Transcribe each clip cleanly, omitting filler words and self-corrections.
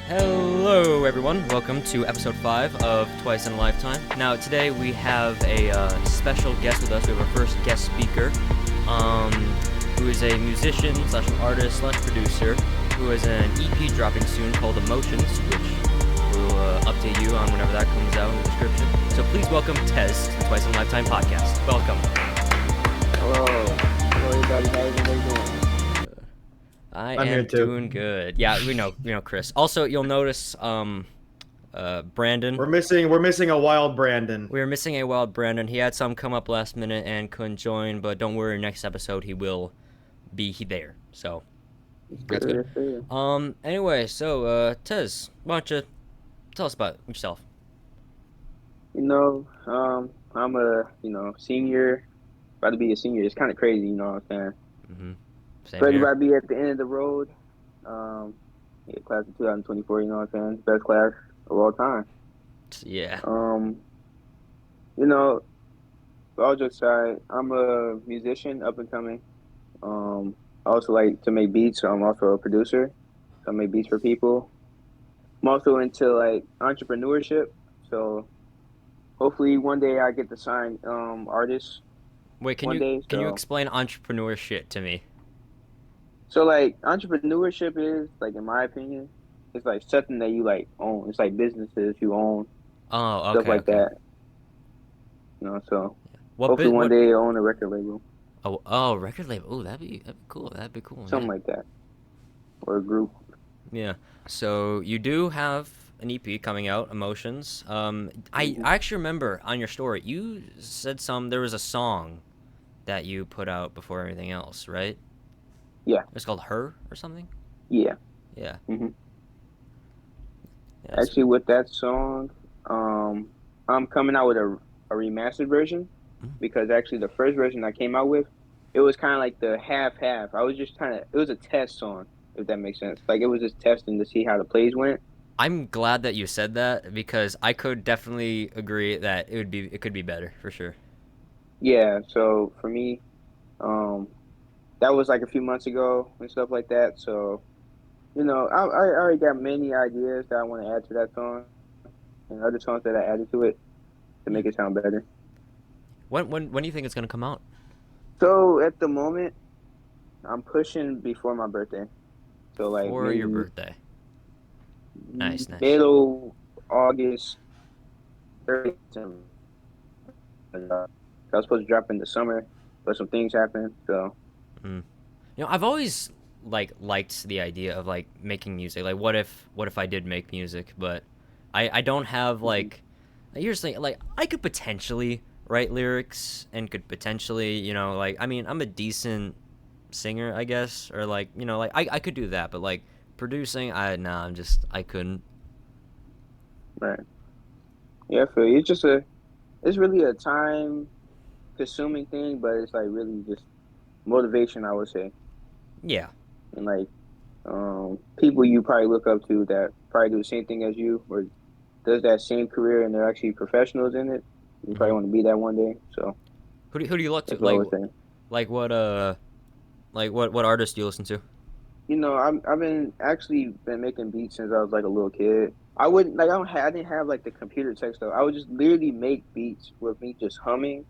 Hello, everyone. Welcome to episode 5 of Twice in a Lifetime. Now, today we have a special guest with us. We have our first guest speaker, who is a musician slash artist slash producer, who has an EP dropping soon called Emotions, which we'll update you on whenever that comes out in the description. So please welcome Tez to the Twice in a Lifetime podcast. Welcome. Hello. Hello, everybody. How is everybody doing? I'm here too. Doing good. Yeah, we know, Chris. Also, you'll notice, Brandon. We're missing a wild Brandon. We were missing a wild Brandon. He had some come up last minute and couldn't join, but don't worry, next episode he will be there. So that's good. Anyway, so Tez, why don't you tell us about yourself? I'm a senior, about to be a senior. It's kind of crazy, you know what I'm saying? Mm-hmm. Ready to be at the end of the road. Class of 2024, you know what I'm saying? Best class of all time. Yeah. All jokes aside, I'm a musician, up and coming. I also like to make beats, so I'm also a producer. So I make beats for people. I'm also into like entrepreneurship, so hopefully one day I get to sign artists. Wait, can you explain entrepreneurship to me? So like entrepreneurship is like, in my opinion, it's like something that you like own. It's like businesses you own. Oh, okay. Stuff like that. So hopefully one day you own a record label. Oh, record label. Oh, that'd be cool. Something like that, or a group. Yeah. So you do have an EP coming out, Emotions. I actually remember on your story you said there was a song that you put out before everything else, right? Yeah. It's called Her or something? Yeah. Yeah. Mm-hmm. Yeah, actually, with that song, I'm coming out with a remastered version, because actually the first version I came out with, it was kind of like the half-half. I was just it was a test song, if that makes sense. Like, it was just testing to see how the plays went. I'm glad that you said that, because I could definitely agree that it could be better, for sure. Yeah, so for me, that was like a few months ago and stuff like that. So, I already got many ideas that I want to add to that song, and other songs that I added to it to make it sound better. When do you think it's gonna come out? So at the moment, I'm pushing before my birthday. So like before your birthday. Nice. Middle August, 30th. I was supposed to drop in the summer, but some things happened. So. I've always liked the idea of like making music. Like, what if I did make music, but I don't have like. Here's the thing, like, I could potentially write lyrics and could potentially, I'm a decent singer, I guess, or like, I could do that, but like producing, I couldn't. Right. Yeah, I feel you. It's really a time consuming thing, but it's like really just motivation, I would say. Yeah. And like people you probably look up to that probably do the same thing as you, or does that same career, and they're actually professionals in it. You probably want to be that one day. So who do you look to? Like what artists do you listen to? I've been making beats since I was like a little kid. I didn't have like the computer tech stuff. I would just literally make beats with me just humming.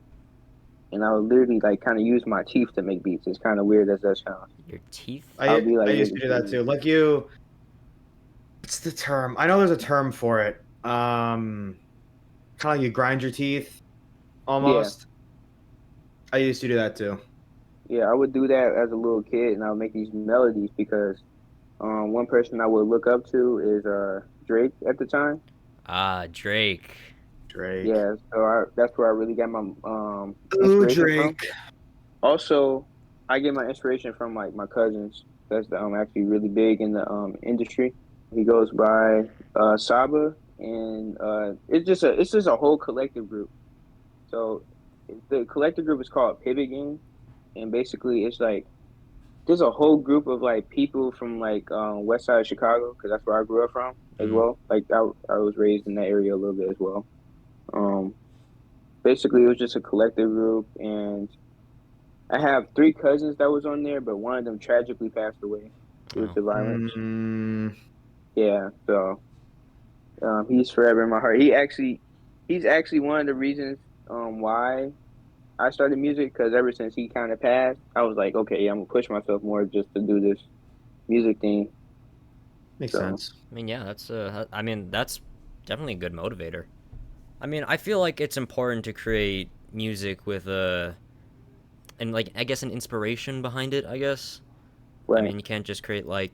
And I would literally like kind of use my teeth to make beats. It's kind of weird as that sounds. Your teeth? I used to do that too. Like what's the term? I know there's a term for it. Kind of like you grind your teeth, almost. Yeah. I used to do that too. Yeah, I would do that as a little kid, and I would make these melodies because one person I would look up to is Drake at the time. Drake. Yeah, so that's where I really got my inspiration Drake. From. Also, I get my inspiration from like my cousins. That's actually really big in the industry. He goes by Saba, and it's just a whole collective group. So the collective group is called Pivot Gang, and basically it's like there's a whole group of like people from like West Side of Chicago, because that's where I grew up from as well. Like I was raised in that area a little bit as well. Basically it was just a collective group, and I have 3 cousins that was on there, but one of them tragically passed away due to violence. Yeah, so he's forever in my heart. He's actually one of the reasons why I started music because ever since he kind of passed, I was like, okay, yeah, I'm gonna push myself more just to do this music thing. Makes So sense. I mean, yeah, I mean, that's definitely a good motivator. I mean, I feel like it's important to create music with and like I guess an inspiration behind it. I guess. I right, mean, you can't just create like,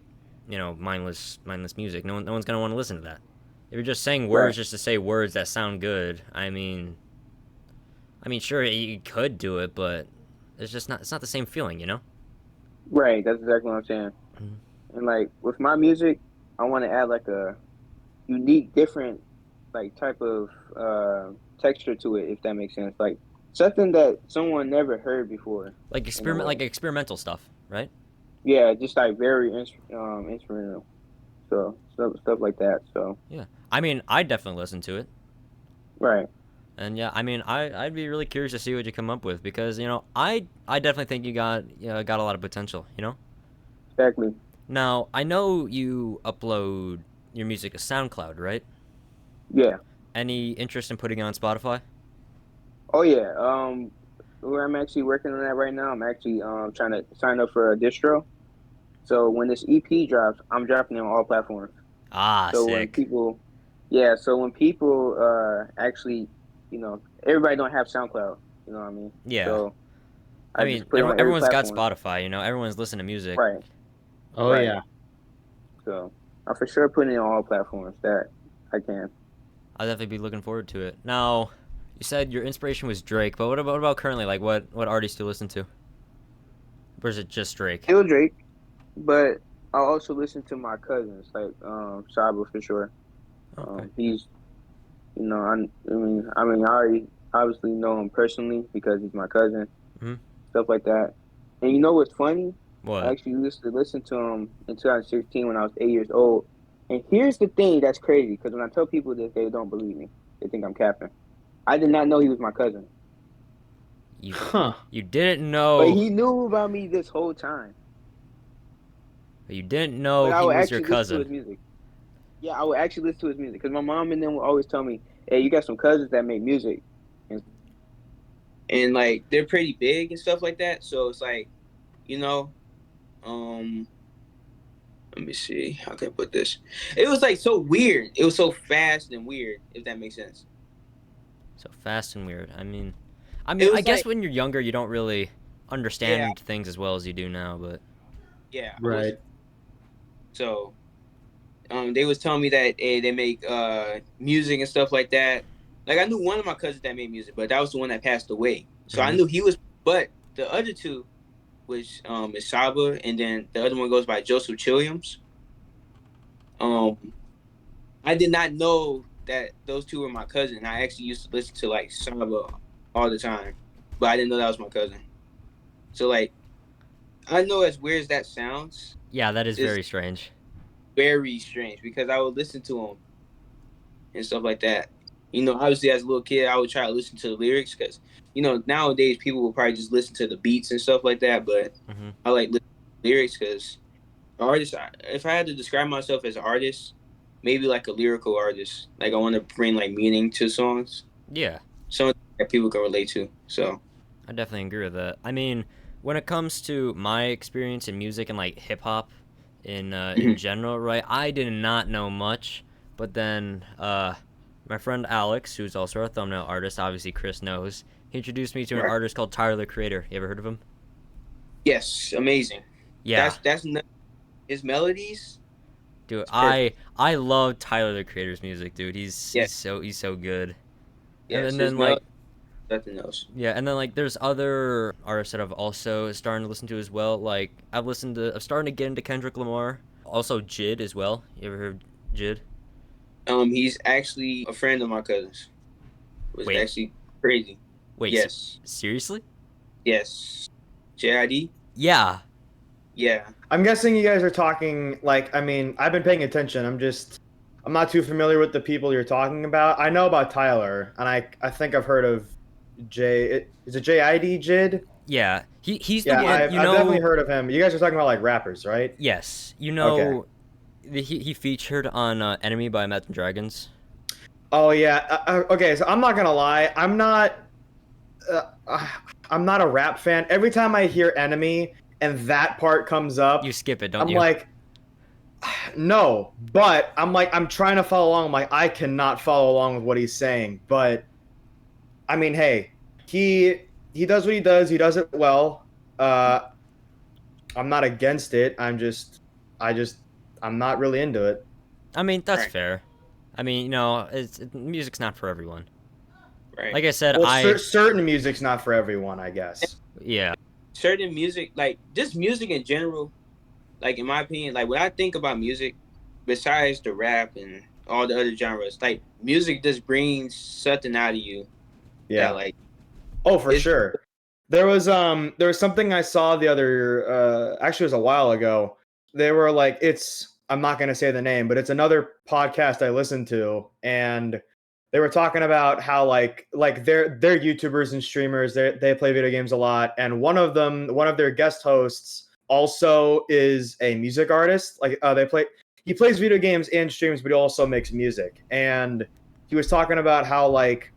mindless music. No one's gonna want to listen to that. If you're just saying right, words just to say words that sound good, I mean, sure, you could do it, but it's not the same feeling, you know? right. That's exactly what I'm saying. Mhm. And like with my music, I want to add like a unique, different like type of texture to it, if that makes sense. Like something that someone never heard before in a way. Like experimental stuff, right? Yeah, just like very instrumental. So stuff like that. So Yeah. I mean, I'd definitely listen to it. right, And yeah, I mean, I'd be really curious to see what you come up with because, I definitely think got a lot of potential, you know? exactly. Now, I know you upload your music to SoundCloud, right? Yeah. Any interest in putting it on Spotify? Oh yeah. Where I'm actually working on that right now, I'm actually trying to sign up for a distro. So when this EP drops, I'm dropping it on all platforms. Ah, So when sick. people, yeah, so when people actually, everybody don't have SoundCloud. You know what I mean? Yeah. So I I mean, just put it on every everyone's got platform. Spotify, everyone's listening to music. Right, Oh right. yeah. So I'm for sure putting it on all platforms that I can. I'll definitely be looking forward to it. Now, you said your inspiration was Drake, but what about currently? Like, what artists do you listen to? Or is it just Drake? Still Drake, but I also listen to my cousins like Saba for sure. Okay. He's I already obviously know him personally because he's my cousin, Hmm. stuff like that. And you know what's funny? I What? actually used to listen to him in 2016 when I was 8 years old. And here's the thing that's crazy because when I tell people this, they don't believe me. They think I'm capping. I did not know he was my cousin, You Huh. you didn't but know he knew about me this whole time. you didn't But know I he would was your actually listen to cousin. his music. Yeah, I would actually listen to his music because my mom and them would always tell me, "Hey, you got some cousins that make music." And like they're pretty big and stuff like that. So it's like, you know, um, let me see how can I put this. It was like so weird. It was so fast and weird, if that makes sense. So fast and weird. It I was guess like, when you're younger, you don't really yeah, understand things as well as you do now, but yeah. I was Right. so they was telling me that they make music and stuff like that. Like I knew one of my cousins that made music, but that was the one that passed away. So I hmm knew he was. But the other two, which is Saba, and then the other one goes by Joseph Chilliams. Um, I did not know that those two were my cousin. I actually used to listen to like Saba all the time, but I didn't know that was my cousin. So like, I know as weird as that sounds, yeah, that is it's very strange. very strange because I would listen to him and stuff like that. Obviously as a little kid, I would try to listen to the lyrics because, nowadays people will probably just listen to the beats and stuff like that. But Hmm. I like listening to lyrics because artist. If I had to describe myself as an artist, maybe like a lyrical artist. Like I want to bring like meaning to songs, Yeah, something that people can relate to. So I definitely agree with that. I mean, when it comes to my experience in music and like hip hop in mhm. general, right? I did not know much, but then my friend Alex, who's also a thumbnail artist, obviously Chris knows, he introduced me to an Right. artist called Tyler the Creator. You ever heard of him? Yes, amazing. Yeah, His melodies. dude, It's perfect. I love Tyler the Creator's music, dude. Yeah, He's so good. yes, And his then like melody. Nothing else. yeah, and then like there's other artists that I've also starting to listen to as well. Like I'm starting to get into Kendrick Lamar. Also Jid as well. You ever heard Jid? He's actually a friend of my cousin's. It was Wait, actually crazy. wait, Yes, seriously? yes. JID. Yeah. Yeah. I'm guessing you guys are talking like, I mean, I've been paying attention. I'm not too familiar with the people you're talking about. I know about Tyler, and I think I've heard of is it JID Jid? Yeah. He's the Yeah, Yeah. one, I've definitely heard of him. You guys are talking about like rappers, right? yes. Okay. he featured on Enemy by Imagine Dragons. Oh yeah. Okay, so I'm not gonna lie. I'm not a rap fan. Every time I hear Enemy and that part comes up, You skip it, don't I'm you? like, no. But I'm trying to follow along. I'm like, I cannot follow along with what he's saying. But I mean, hey, he does what he does. He does it well. I'm not against it. I'm not really into it. I mean, that's Right. fair. I mean, music's not for everyone. Right. Like I said, Well, certain music's not for everyone, I guess. yeah. Certain music, like just music in general, like in my opinion, like when I think about music, besides the rap and all the other genres, like music just brings something out of you. Yeah. That, like, Oh, for It's- sure. There was something I saw the other actually it was a while ago. They were like I'm not going to say the name, but it's another podcast I listened to, and they were talking about how like they're YouTubers and streamers. They play video games a lot, and one of their guest hosts also is a music artist. Like he plays video games and streams, but he also makes music. And he was talking about how like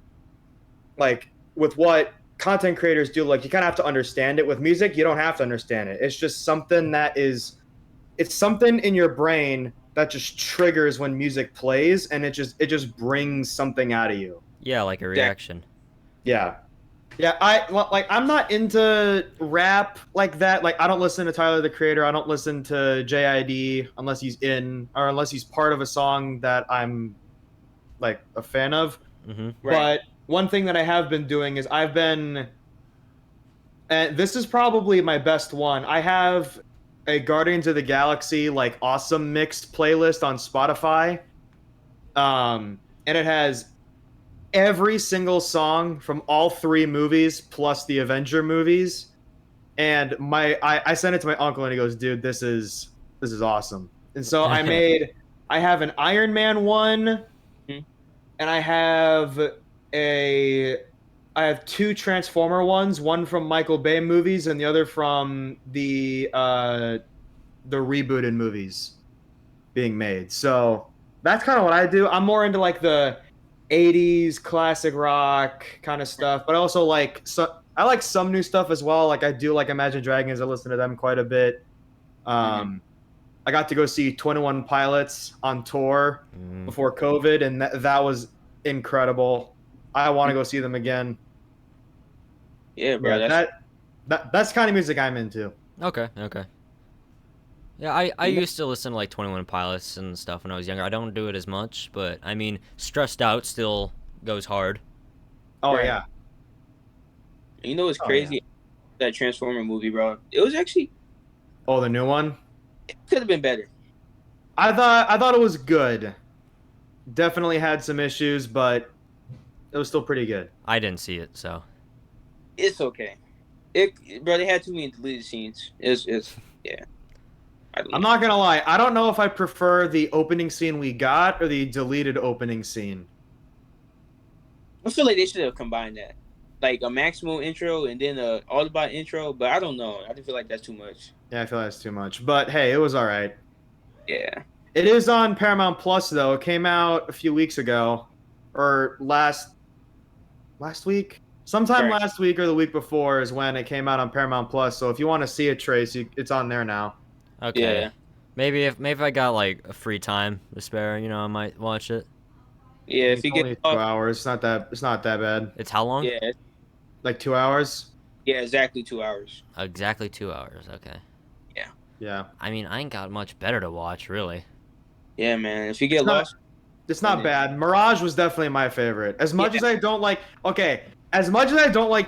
with what content creators do, like you kind of have to understand it. With music, you don't have to understand it. It's just something it's something in your brain that just triggers when music plays, and it just brings something out of you. Yeah, like a reaction. Yeah. I'm not into rap like that. Like I don't listen to Tyler the Creator. I don't listen to JID unless he's part of a song that I'm like a fan of. Mm-hmm. But one thing that I have been doing is and this is probably my best one. I have a Guardians of the Galaxy like awesome mixed playlist on Spotify. And it has every single song from all 3 movies plus the Avenger movies. And I sent it to my uncle and he goes, "Dude, this is awesome." And so I have an Iron Man one, and I have 2 Transformer ones, one from Michael Bay movies and the other from the rebooted movies being made. So that's kind of what I do. I'm more into like the 80s classic rock kind of stuff, but I also I like some new stuff as well. Like I do like Imagine Dragons. I listen to them quite a bit. I got to go see 21 Pilots on tour before COVID, and that was incredible. I want to go see them again. Yeah, bro. Yeah, that's kind of music I'm into. Okay. Yeah, I used to listen to like 21 Pilots and stuff when I was younger. I don't do it as much, but I mean, Stressed Out still goes hard. Oh Right. yeah. You know what's Oh, crazy? That Transformer movie, bro. It was actually, Oh, the new one. it could have been better. I thought it was good. Definitely had some issues, but it was still pretty good. I didn't see it, so. It's okay. Bro, they had too many deleted scenes. It's yeah. I'm not gonna lie. I don't know if I prefer the opening scene we got or the deleted opening scene. I feel like they should have combined that, like a Maximum intro and then a Autobot intro. But I don't know. I just feel like that's too much. Yeah, I feel that's too much. But hey, it was all right. Yeah. It is on Paramount Plus though. It came out a few weeks ago, or last week. Sometime Right. last week or the week before is when it came out on Paramount Plus. So if you want to see it, Trace, it's on there now. Okay. Yeah. Maybe if I got like a free time to spare, I might watch it. Yeah. If It's you only get 2 hours. It's not that bad. It's how long? yeah, Like 2 hours. yeah, exactly 2 hours. Exactly 2 hours. Okay. Yeah. I mean, I ain't got much better to watch, really. Yeah, man. If you get It's not- lost, It's not bad. Mirage was definitely my favorite. As much Yeah. as I don't like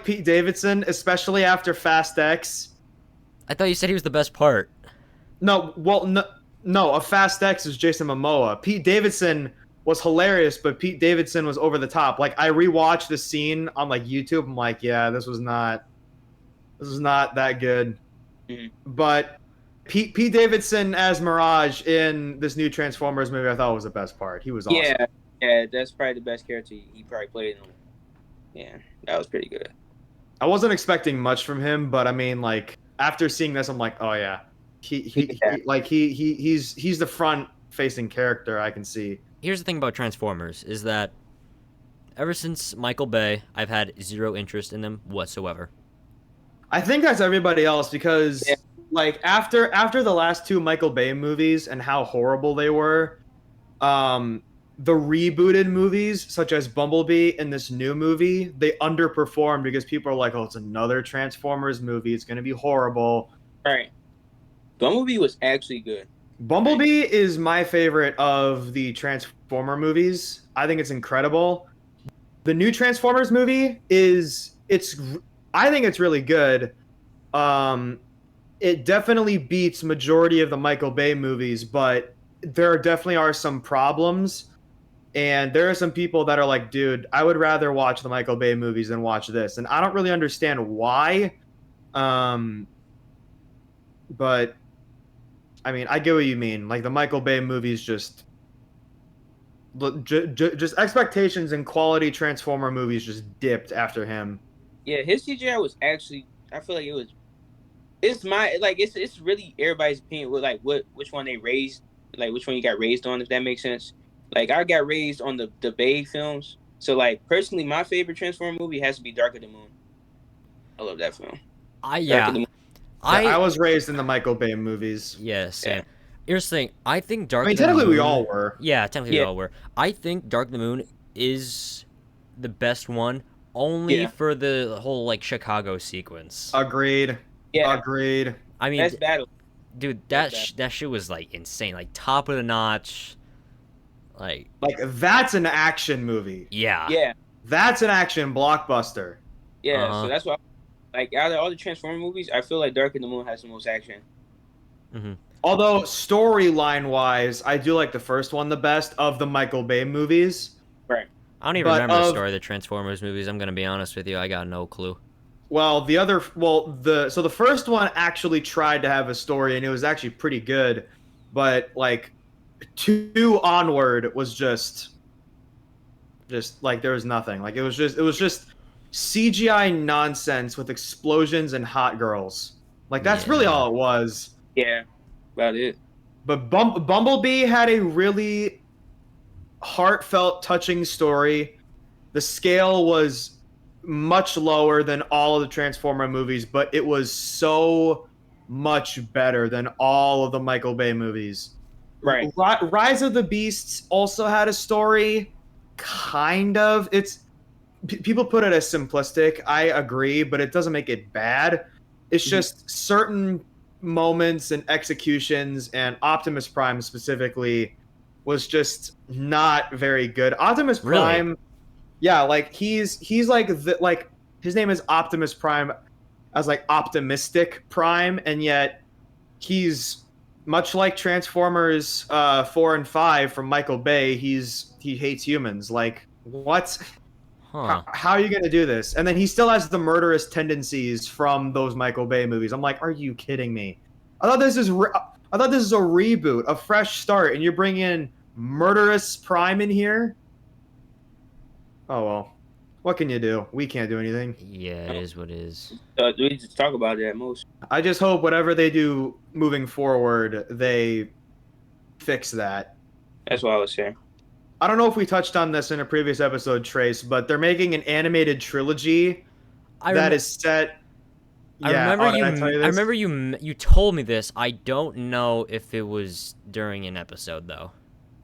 Pete Davidson, especially after Fast X. I thought you said he was the best part. No, a Fast X is Jason Momoa. Pete Davidson was hilarious, but Pete Davidson was over the top. Like I rewatched the scene on like YouTube. I'm like, yeah, this was not that good. Mhm. But Pete Davidson as Mirage in this new Transformers movie, I thought was the best part. He was awesome. yeah, that's probably the best character he probably played in. Yeah, that was pretty good. I wasn't expecting much from him, but I mean, like after seeing this, I'm like, oh yeah, he's the front facing character I can see. Here's the thing about Transformers is that ever since Michael Bay, I've had zero interest in them whatsoever. I think that's everybody else because Yeah. like after the last two Michael Bay movies and how horrible they were, the rebooted movies such as Bumblebee and this new movie, they underperformed because people are like, "Oh, it's another Transformers movie. It's going to be horrible." Right. Bumblebee was actually good. Bumblebee is my favorite of the Transformer movies. I think it's incredible. The new Transformers movie I think it's really good. It definitely beats majority of the Michael Bay movies, but there definitely are some problems. And there are some people that are like, dude, I would rather watch the Michael Bay movies than watch this. And I don't really understand why. But I mean, I get what you mean. Like the Michael Bay movies just expectations and quality Transformer movies just dipped after him. Yeah, his CGI was actually. I feel like it was. It's it's really everybody's opinion with like which one they raised, like which one you got raised on, if that makes sense. Like I got raised on the Bay films, so like personally, my favorite Transformer movie has to be Dark of the Moon. I love that film. I was raised in the Michael Bay movies. Yes. Yeah. Here's the thing. I think Dark. I mean, of the technically Moon, we all were. Yeah, technically we all were. I think Dark of the Moon is the best one, only for the whole like Chicago sequence. Agreed. Yeah. Agreed. I mean, Best battle. Dude, that shit was like insane, like top of the notch. Like that's an action movie. Yeah. Yeah. That's an action blockbuster. Yeah. So that's why, like, out of all the Transformer movies, I feel like Dark of the Moon has the most action. Mm-hmm. Although storyline wise, I do like the first one the best of the Michael Bay movies. Right. I don't even remember the story of the Transformers movies. I'm gonna be honest with you. I got no clue. Well, the first one actually tried to have a story and it was actually pretty good, but like 2 onward was just like there was nothing. Like it was just CGI nonsense with explosions and hot girls. Like that's really all it was. Yeah, about it. But Bumblebee had a really heartfelt, touching story. The scale was much lower than all of the Transformer movies, but it was so much better than all of the Michael Bay movies. Right. Rise of the Beasts also had a story, kind of. People put it as simplistic. I agree, but it doesn't make it bad. It's just certain moments and executions, and Optimus Prime specifically was just not very good. Optimus Prime, yeah, like he's like his name is Optimus Prime as like optimistic Prime, and yet he's much like Transformers 4 and 5 from Michael Bay. He hates humans. Like what? Huh. How are you gonna do this? And then he still has the murderous tendencies from those Michael Bay movies. I'm like, are you kidding me? I thought this is a reboot, a fresh start, and you're bringing in murderous Prime in here. Oh well, what can you do? We can't do anything. Yeah, it is what it is. We just talk about it at most. I just hope whatever they do moving forward, they fix that. That's what I was saying. I don't know if we touched on this in a previous episode, Trace, but they're making an animated trilogy that is set. I remember you told me this. I don't know if it was during an episode though.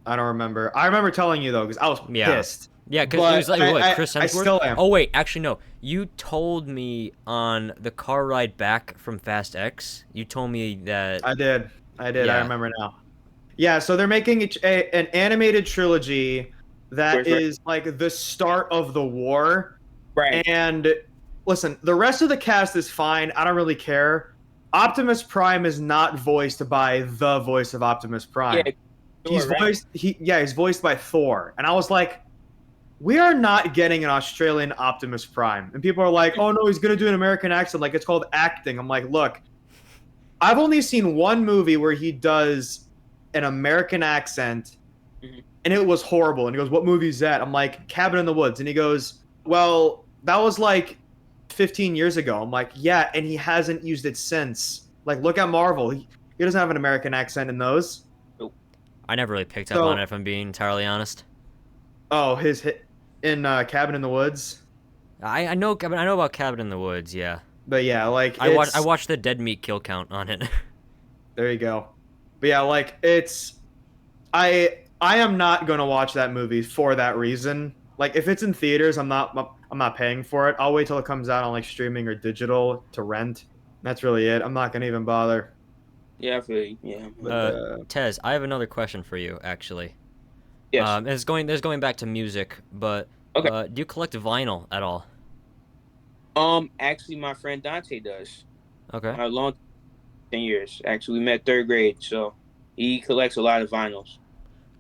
I don't remember. I remember telling you though because I was pissed. Yeah, because it was like what, Chris Hemsworth? I still am. Oh wait, actually no. You told me on the car ride back from Fast X. You told me that. I did. Yeah. I remember now. Yeah, so they're making an animated trilogy that is like the start of the war. Right. And listen, the rest of the cast is fine. I don't really care. Optimus Prime is not voiced by the voice of Optimus Prime. Yeah, he's voiced by Thor. And I was like, we are not getting an Australian Optimus Prime. And people are like, oh no, he's going to do an American accent. Like, it's called acting. I'm like, look, I've only seen one movie where he does an American accent, and it was horrible. And he goes, what movie is that? I'm like, Cabin in the Woods. And he goes, well, that was like 15 years ago. I'm like, yeah, and he hasn't used it since. Like, look at Marvel. He doesn't have an American accent in those. Nope. I never really picked up So- on it, if I'm being entirely honest. Oh, his hit in Cabin in the Woods. I know about Cabin in the Woods, yeah. But yeah, like I it's- watched the dead meat kill count on it. There you go. But yeah, like it's I am not gonna watch that movie for that reason. Like if it's in theaters, I'm not paying for it. I'll wait till it comes out on like streaming or digital to rent. That's really it. I'm not gonna even bother. Yeah, I feel you. Yeah. But, Tez, I have another question for you, actually. Yes. It's going back to music, but Okay. do you collect vinyl at all? Actually, my friend Dante does. Okay. A long 10 years. Actually, we met 3rd grade, so he collects a lot of vinyls.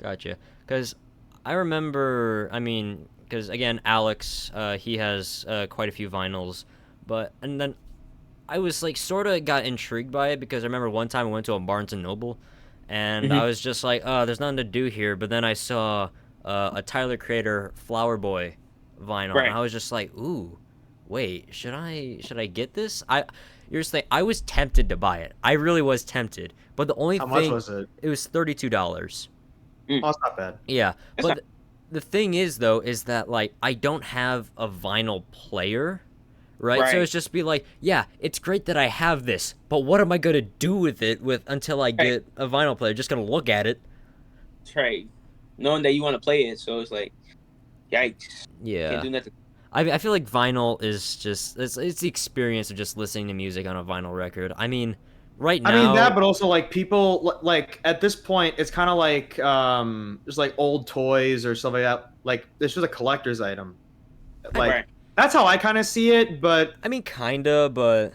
Gotcha. Because I remember, I mean, because again, Alex, he has quite a few vinyls, and then I was like sort of got intrigued by it because I remember one time I went to a Barnes and Noble, and I was just like, oh, there's nothing to do here. But then I saw a Tyler Creator Flower Boy vinyl, Right. and I was just like, ooh, wait, should I get this? You're just like, I was tempted to buy it. I really was tempted, but the only how thing much was it? it was $32. Oh, it's not bad. Yeah, That's but the thing is though is that like I don't have a vinyl player, right? So Right. it's just be like, yeah, it's great that I have this, but what am I gonna do with it until I get a vinyl player? Just gonna look at it. That's right. Knowing that you want to play it, so it's like, yikes. Yeah, Can't do nothing. I feel like vinyl is just it's the experience of just listening to music on a vinyl record. I mean, right now. I mean that, but also like people like at this point, it's kind of like just like old toys or stuff like that. Like it's just a collector's item. Like Right. that's how I kind of see it. But I mean, kinda, but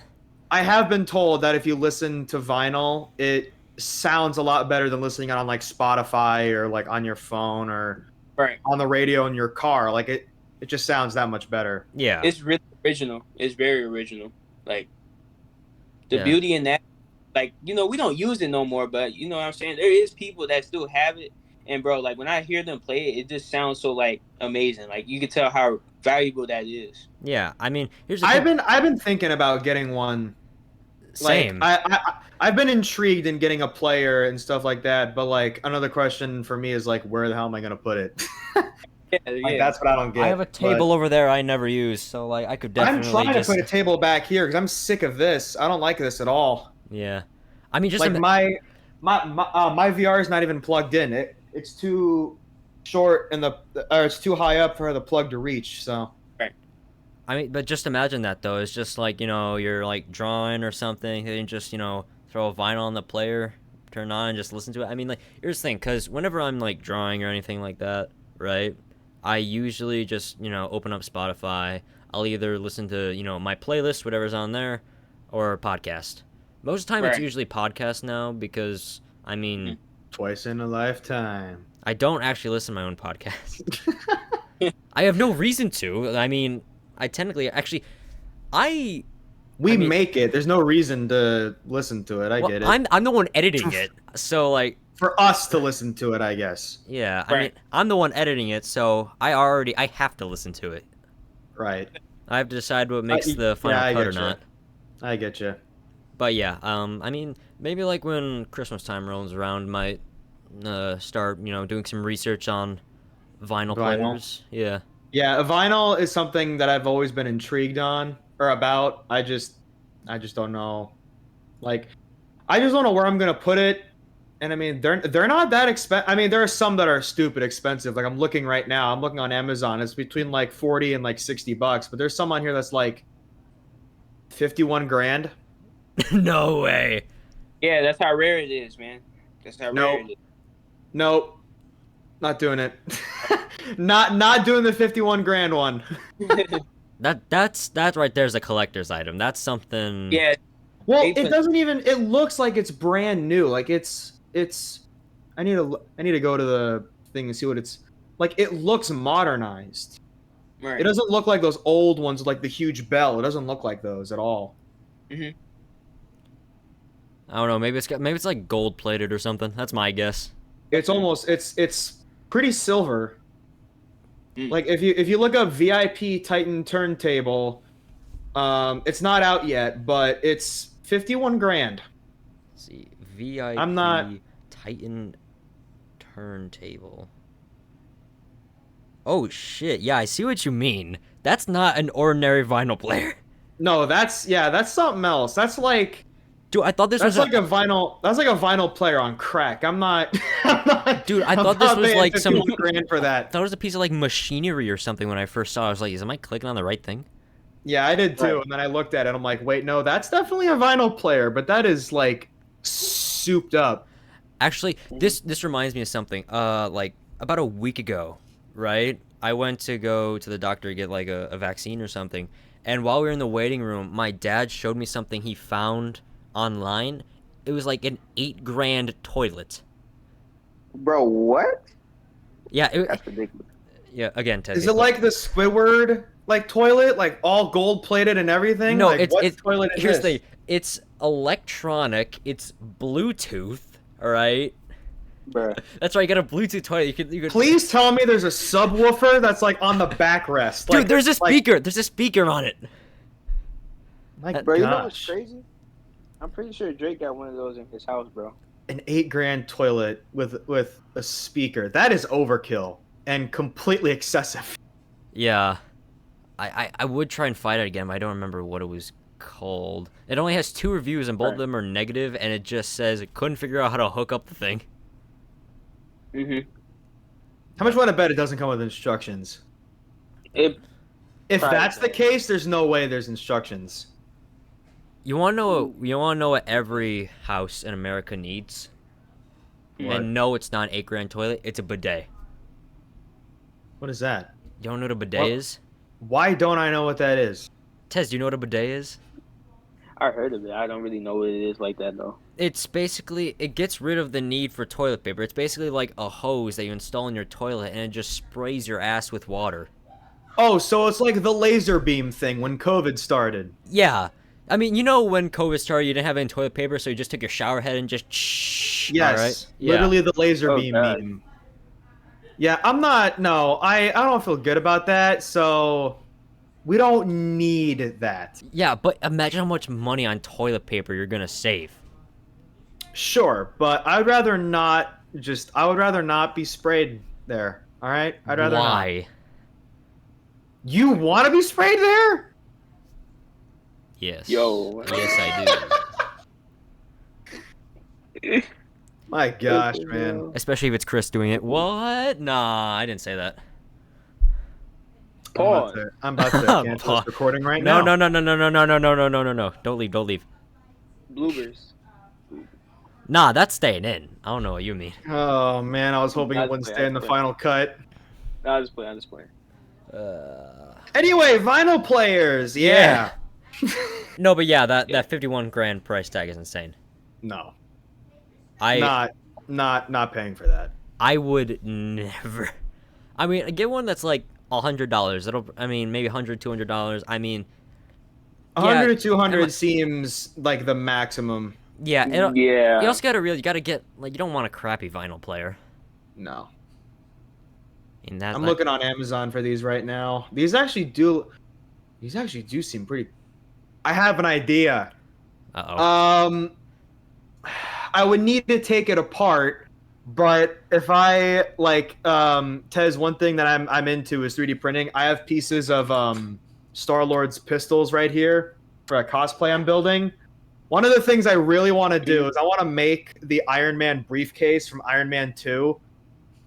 I have been told that if you listen to vinyl, it sounds a lot better than listening on like Spotify or like on your phone or Right. on the radio in your car. Like it just sounds that much better. yeah, It's really original. It's very original. Like, the Yeah. beauty in that, like, we don't use it no more, but you know what I'm saying? There is people that still have it. And, bro, like, when I hear them play it, it just sounds so, like, amazing. Like, you can tell how valuable that is. yeah. I mean, here's the I've thing. been thinking about getting one. Same. Like, I've been intrigued in getting a player and stuff like that, but like another question for me is like, where the hell am I gonna put it? Yeah, Like, yeah. that's what I don't get. I have a but table over there I never use, so like I could I'm definitely trying just to put a table back here because I'm sick of this. I don't like this at all. yeah. I mean, just Like my VR is not even plugged in. It's too short and it's too high up for the plug to reach. So I mean, but just imagine that though. It's just like you're like drawing or something, and just throw a vinyl on the player, turn on, and just listen to it. I mean, like here's the thing, because whenever I'm like drawing or anything like that, right? I usually just open up Spotify. I'll either listen to my playlist, whatever's on there, or a podcast. Most of the time, it's Right. usually podcast now because I mean. twice in a lifetime. I don't actually listen to my own podcast. I have no reason to. I mean, I technically actually, We I mean- make it. There's no reason to listen to it. I well, get it. I'm the one editing it, so like, For us to listen to it, I guess. yeah. I mean, Right. I'm the one editing it, so I have to listen to it. Right. I have to decide what makes y- the final yeah, I cut or getcha. not. I get you. But yeah, I mean, maybe like when Christmas time rolls around, might start doing some research on vinyl Vinyl? players. Yeah. Yeah, a vinyl is something that I've always been intrigued on or about. I just don't know. Like, I just don't know where I'm gonna put it. And I mean, they're not that expensive. I mean, there are some that are stupid expensive. Like I'm looking right now. I'm looking on Amazon. It's between like 40 and like $60. But there's some on here that's like 51 grand. No way. Yeah, that's how rare it is, man. That's how No. rare it Nope, not doing it. not doing the 51 grand one. is. That's right there's a collector's item. That's something. Yeah, Well, They it put- doesn't even. It looks like it's brand new. Like it's. I need to go to the thing and see what it's like. It looks modernized. right. It doesn't look like those old ones with like the huge bell. It doesn't look like those at all. I don't know. Maybe it's like gold plated or something. That's my guess. It's almost. It's pretty silver. Mm. Like if you look up VIP Titan turntable, it's not out yet, but it's 51 grand. Let's see, VIP I'm not- Titan turntable. Oh shit! Yeah, I see what you mean. That's not an ordinary vinyl player. No, that's something else. That's like Dude, I thought this was like a vinyl. That's like a vinyl player on crack. I'm not. Dude, I I'm thought this not was paying like some. $51,000 for I that. thought it was a piece of like machinery or something when I first saw it. I was like, am I clicking on the right thing? Yeah, I did too. Right. And then I looked at it. I'm like, wait, no, that's definitely a vinyl player, but that is like souped up. Actually, this reminds me of something. Like about a week ago, right? I went to go to the doctor to get like a vaccine or something, and while we were in the waiting room, my dad showed me something he found online. It was like an $8,000 toilet. Bro, what? Yeah, That's ridiculous. yeah. Again, Ted. Is it like the Squidward like toilet, like all gold plated and everything? No, like, what toilet is here's this? the thing. It's electronic. It's Bluetooth. All right. Bruh. That's right. You got a Bluetooth toilet. You could. Please tell me there's a subwoofer that's like on the backrest. Dude, Like, there's a like- speaker. There's a speaker on it. My Bro, you know what's gosh. crazy? I'm pretty sure Drake got one of those in his house, bro. An $8,000 toilet with a speaker. That is overkill and completely excessive. Yeah. I would try and find it again, but I don't remember what it was called. It only has 2 reviews, and both of Right. them are negative, and it just says it couldn't figure out how to hook up the thing. Mm-hmm. How much would I bet it doesn't come with instructions? It If Probably that's the does. case, there's no way there's instructions. You want to know? You want to know what every house in America needs? What? And no, it's not an $8,000 toilet. It's a bidet. What is that? You don't know what a bidet Well- is? Why don't I know what that is? Tez, do you know what a bidet is? I heard of it. I don't really know what it is like that though. It's basically, it gets rid of the need for toilet paper. It's basically like a hose that you install in your toilet, and it just sprays your ass with water. Oh, so it's like the laser beam thing when COVID started. Yeah. I mean, you know when COVID started, you didn't have any toilet paper, so you just took your shower head and just shh. Yes, Alright? Yeah. literally the laser Oh, beam God. meme. Yeah, I'm not. No, I don't feel good about that. So we don't need that. Yeah, but imagine how much money on toilet paper you're gonna save. Sure, but I'd rather not. I would rather not be sprayed there. All right, I'd rather not. Why? You want to be sprayed there? Yes. Yo. Yes, I do. My gosh, man. Especially if it's Chris doing it. What? Nah, I didn't say that. Pause. I'm about to cancel Pause. this recording right No, now. no. Don't leave. Bloopers. Nah, that's staying in. I don't know what you mean. Oh man, I was hoping it That's wouldn't fair, stay in the that's fair. final cut. No, I'm just playing. Anyway, vinyl players. Yeah. No, but yeah, that 51 grand price tag is insane. No, I not paying for that. I would never. I mean, get one that's like $100. Maybe $100, $200. I mean, 100 Yeah, to 200 am I- seems like the maximum. yeah. Yeah. You also you gotta get, like, you don't want a crappy vinyl player. No. And that, I'm like, looking on Amazon for these right now. These actually do seem pretty. I have an idea. Uh-oh. I would need to take it apart, but if I Tez, one thing that I'm into is 3D printing. I have pieces of Star-Lord's pistols right here for a cosplay I'm building. One of the things I really want to do is I want to make the Iron Man briefcase from Iron Man 2.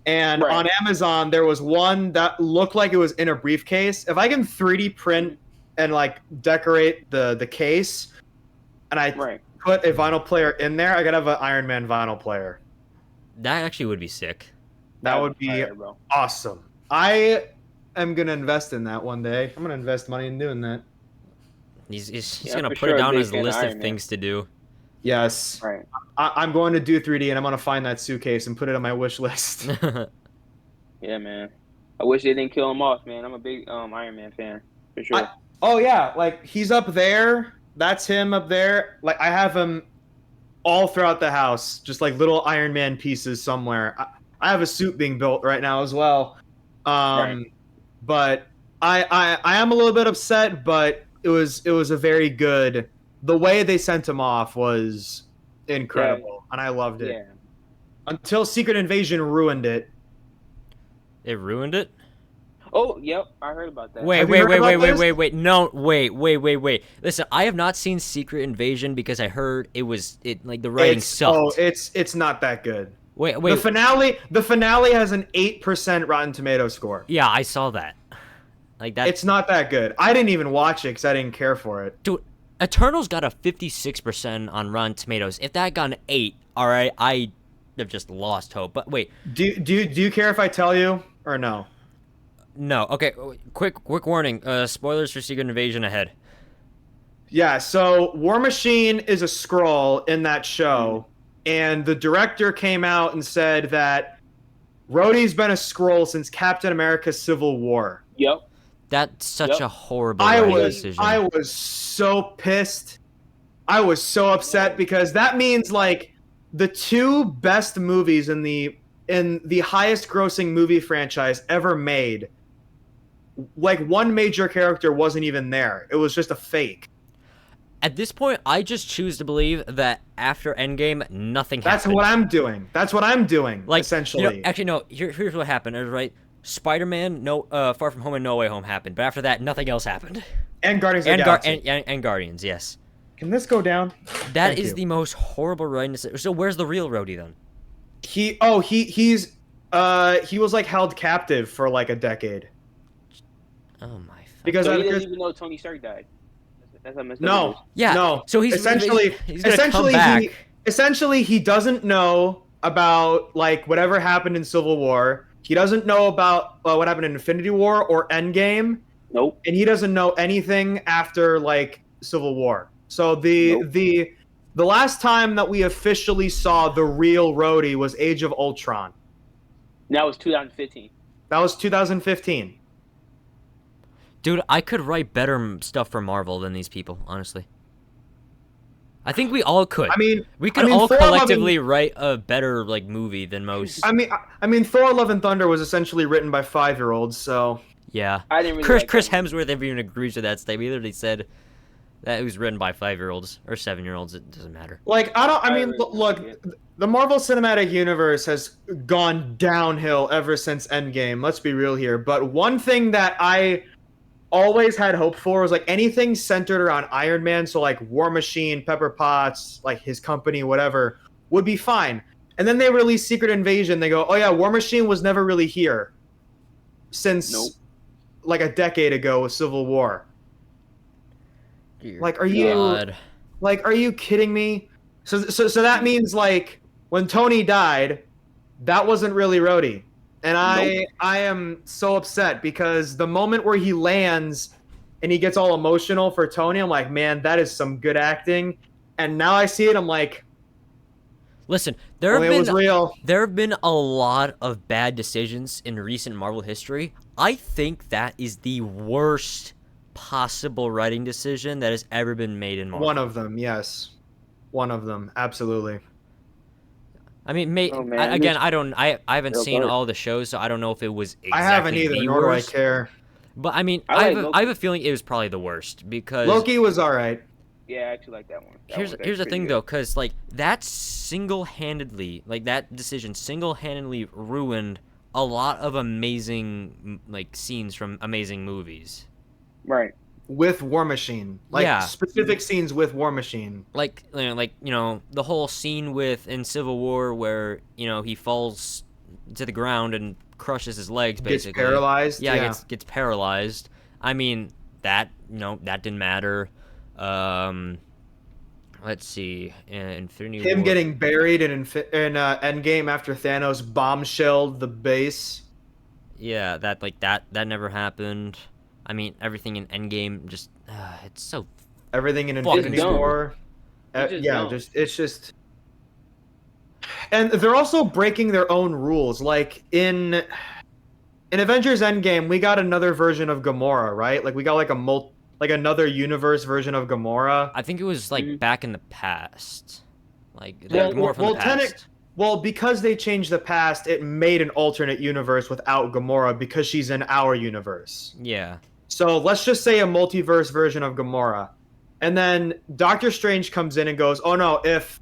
And Right. on Amazon, there was one that looked like it was in a briefcase. If I can 3D print and like decorate the case, and I Right. put a vinyl player in there, I could have an Iron Man vinyl player. That actually would be sick. That would be fire, bro. awesome. I am gonna invest in that one day. I'm gonna invest money in doing that. He's Yeah, gonna for put sure, it down big on his fan of list of Iron Man. things to do. Yes, Right. I'm going to do 3D, and I'm gonna find that suitcase and put it on my wish list. Yeah, man. I wish they didn't kill him off, man. I'm a big Iron Man fan for sure. Oh yeah, like he's up there. That's him up there. Like I have him all throughout the house, just like little Iron Man pieces somewhere. I have a suit being built right now as well. Right. But I am a little bit upset, but it was a very good. The way they sent him off was incredible, and I loved it. Yeah. Until Secret Invasion ruined it. It ruined it. Oh, yep, I heard about that. Wait, Have you wait, heard wait, about wait, wait, this? wait, wait. No, wait. Listen, I have not seen Secret Invasion because I heard like the writing sucked. It's not that good. Wait. The finale has an 8% Rotten Tomato score. Yeah, I saw that. Like that. It's not that good. I didn't even watch it because I didn't care for it. Dude, Eternals got a 56% on Rotten Tomatoes. If that got an 8, all right, I have just lost hope. But wait. Do you care if I tell you or no? No. Okay. Quick warning. Spoilers for Secret Invasion ahead. Yeah, so War Machine is a Skrull in that show, and the director came out and said that Rhodey's been a Skrull since Captain America: Civil War. Yep. That's such Yep. a horrible I writing was decision. I was so pissed. I was so upset because that means like the two best movies in the highest grossing movie franchise ever made. Like one major character wasn't even there. It was just a fake. At this point, I just choose to believe that after Endgame, nothing That's happened. what I'm doing. That's what I'm doing. Like, essentially. You know, actually, no. Here's what happened. Right, Spider-Man, Far From Home and No Way Home happened, but after that, nothing else happened. And Guardians of the Galaxy. And Guardians, yes. Can this go down? That Thank is you. the most horrible writing decision. So where's the real Rhodey then? He was like held captive for like a decade. Oh my. Because So I- he doesn't because- even know Tony Stark died. That's how messed up it no, is. Yeah. no. So he's essentially he's gonna come essentially back. he doesn't know about like whatever happened in Civil War. He doesn't know about what happened in Infinity War or Endgame, Nope. and he doesn't know anything after like Civil War. So the last time that we officially saw the real Rhodey was Age of Ultron. That was 2015. That was 2015. Dude, I could write better stuff for Marvel than these people, honestly. I think we all could. I mean, we could all collectively write a better like movie than most. I mean, Thor: Love and Thunder was essentially written by 5-year-olds, so Yeah. I didn't really Chris like that Hemsworth even agrees with that statement. He literally said that it was written by 5-year-olds or 7-year-olds. It doesn't matter. like I mean, really look, like the Marvel Cinematic Universe has gone downhill ever since Endgame. Let's be real here. But one thing that I always had hope for was like anything centered around Iron Man, so like War Machine, Pepper Potts, like his company, whatever, would be fine. And then they release Secret Invasion. They go, oh yeah, War Machine was never really here since Nope. like a decade ago with Civil War. Dear Like, are you God. like, are you kidding me? So that means like when Tony died, that wasn't really Rhodey, and I am so upset because the moment where he lands and he gets all emotional for Tony, I'm like, man, that is some good acting. And now I see it, I'm like, Listen, there well, have it was been real. there have been a lot of bad decisions in recent Marvel history. I think that is the worst possible writing decision that has ever been made in Marvel. One of them, yes, one of them, absolutely. I mean, Oh, man, again, I haven't Real seen dark. all the shows, so I don't know if it was exactly I haven't either, the nor do I worst. care. But I mean, I I like have Loki. a feeling it was probably the worst because Loki was all right. Yeah, I actually like that one. That here's one was the actually thing pretty though, because like that decision single-handedly ruined a lot of amazing like scenes from amazing movies. good. Right. With War Machine, like Yeah. specific scenes with War Machine. Like the whole scene in Civil War where he falls to the ground and crushes his legs Gets basically. paralyzed. Yeah, gets paralyzed. I mean that that didn't matter. Let's see, Infinity Him War. getting buried in Endgame after Thanos bombshelled the base. Yeah, that never happened. I mean, everything in Endgame just it's so Everything in Fucking Infinity dumb. War. It's just Yeah, dumb. it's just. And they're also breaking their own rules. Like in Avengers Endgame, we got another version of Gamora, right? Like we got like another universe version of Gamora. I think it was like Mhm. back in the past. Like Well, more from well, the past. Well, because they changed the past, it made an alternate universe without Gamora because she's in our universe. Yeah. So let's just say a multiverse version of Gamora. And then Doctor Strange comes in and goes, "Oh no, if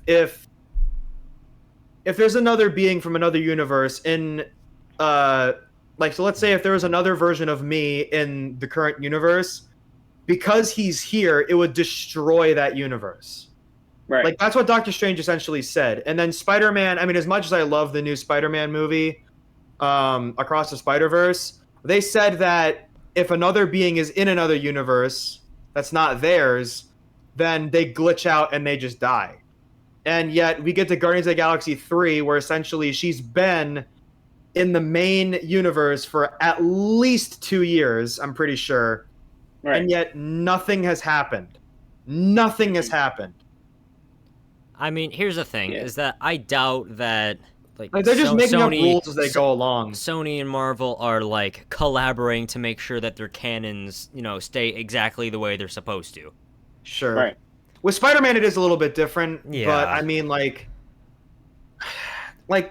if there's another being from another universe in, like, so let's say if there was another version of me in the current universe, because he's here, it would destroy that universe. Right. Like, that's what Doctor Strange essentially said. And then Spider-Man, I mean, as much as I love the new Spider-Man movie, Across the Spider-Verse, they said that if another being is in another universe that's not theirs, then they glitch out and they just die. And yet we get to Guardians of the Galaxy 3, where essentially she's been in the main universe for at least 2 years, I'm pretty sure. Right. And yet nothing has happened. Nothing has happened. I mean, here's the thing: Yeah. is that I doubt that like Like, they're just making up Sony, rules as they go along. Sony and Marvel are like collaborating to make sure that their canons, stay exactly the way they're supposed to. Sure. Right. With Spider-Man, it is a little bit different. Yeah. But I mean, like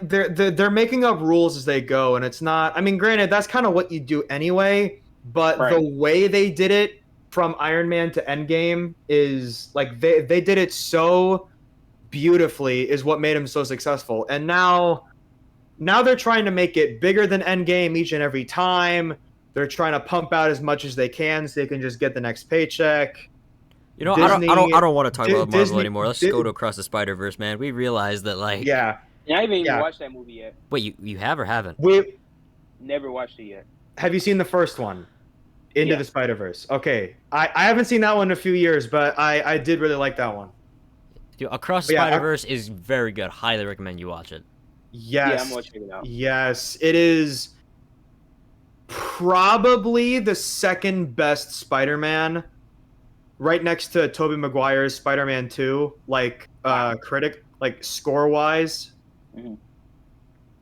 they're making up rules as they go, and it's not. I mean, granted, that's kind of what you do anyway. But Right. the way they did it from Iron Man to Endgame is like they did it so beautifully, is what made him so successful. And now they're trying to make it bigger than Endgame each and every time. They're trying to pump out as much as they can so they can just get the next paycheck. I don't Disney- want to talk about Marvel Disney- anymore. Let's Di- go to Across the Spider-Verse, man. We realized that like Yeah. And I haven't even Yeah. watched that movie yet. Wait, you have or haven't? Never watched it yet. Have you seen the first one? Into Yeah. the Spider-Verse. Okay. I haven't seen that one in a few years, but I did really like that one. Dude, Across the Yeah, Spider-Verse is very good. Highly recommend you watch it. Yes. Yeah, I'm gonna check it out. Yes, it is probably the second best Spider-Man, right next to Tobey Maguire's Spider-Man 2, like critic, like score-wise. Mhm.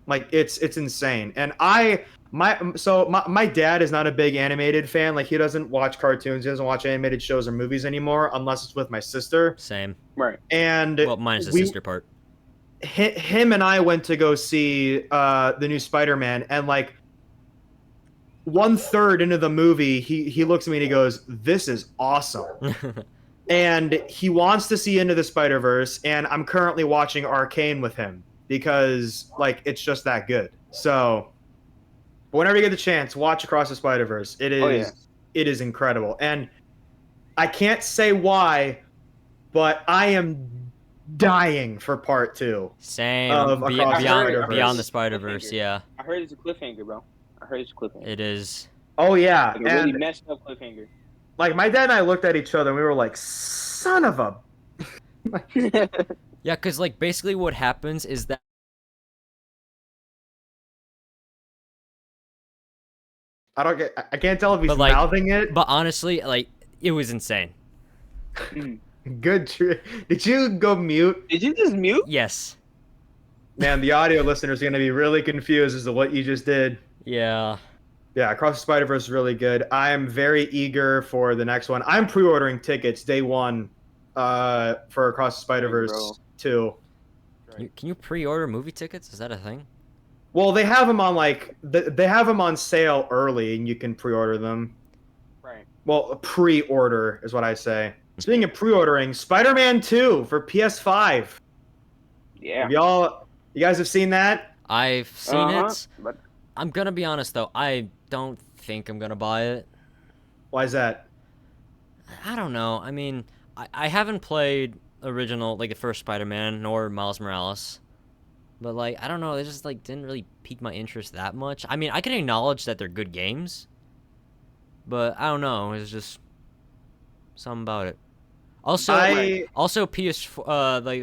Like it's insane. And my dad is not a big animated fan. Like, he doesn't watch cartoons, he doesn't watch animated shows or movies anymore unless it's with my sister. Same. Right. And Well, minus the sister part. him and I went to go see the new Spider-Man, and like 1/3 into the movie, he looks at me and he goes, "This is awesome." And he wants to see Into the Spider-Verse, and I'm currently watching Arcane with him because like it's just that good. So whenever you get the chance, watch Across the Spider-Verse. It is Oh, yeah. It is incredible. And I can't say why, but I am dying for part 2. Same. Of Across the Spider-Verse. Beyond the Spider-Verse, yeah. I heard it's a cliffhanger, bro. I heard it's a cliffhanger. It is. Oh yeah. Like a really And messed up cliffhanger. like my dad and I looked at each other and we were like, son of a. Yeah, because like basically what happens is that I can't tell if he's But, like- mouthing it. but honestly, like it was insane. Good. Did you go mute? Did you just mute? Yes. Man, the audio listeners are going to be really confused as to what you just did. Yeah. Yeah, Across the Spider-Verse is really good. I am very eager for the next one. I'm pre-ordering tickets day one for Across the Spider-Verse Bro. 2. Can you pre-order movie tickets? Is that a thing? Well, they have them on they have them on sale early, and you can pre-order them. Right. Well, pre-order is what I say. Speaking of pre-ordering, Spider-Man 2 for PS5. Yeah. You guys have seen that? I've seen it. But I'm gonna be honest though, I don't think I'm gonna buy it. Why is that? I don't know. I mean, I haven't played original, like the first Spider-Man, nor Miles Morales. But like, I don't know, they just like didn't really pique my interest that much. I mean, I can acknowledge that they're good games, but I don't know, it's just something about it. Also, like the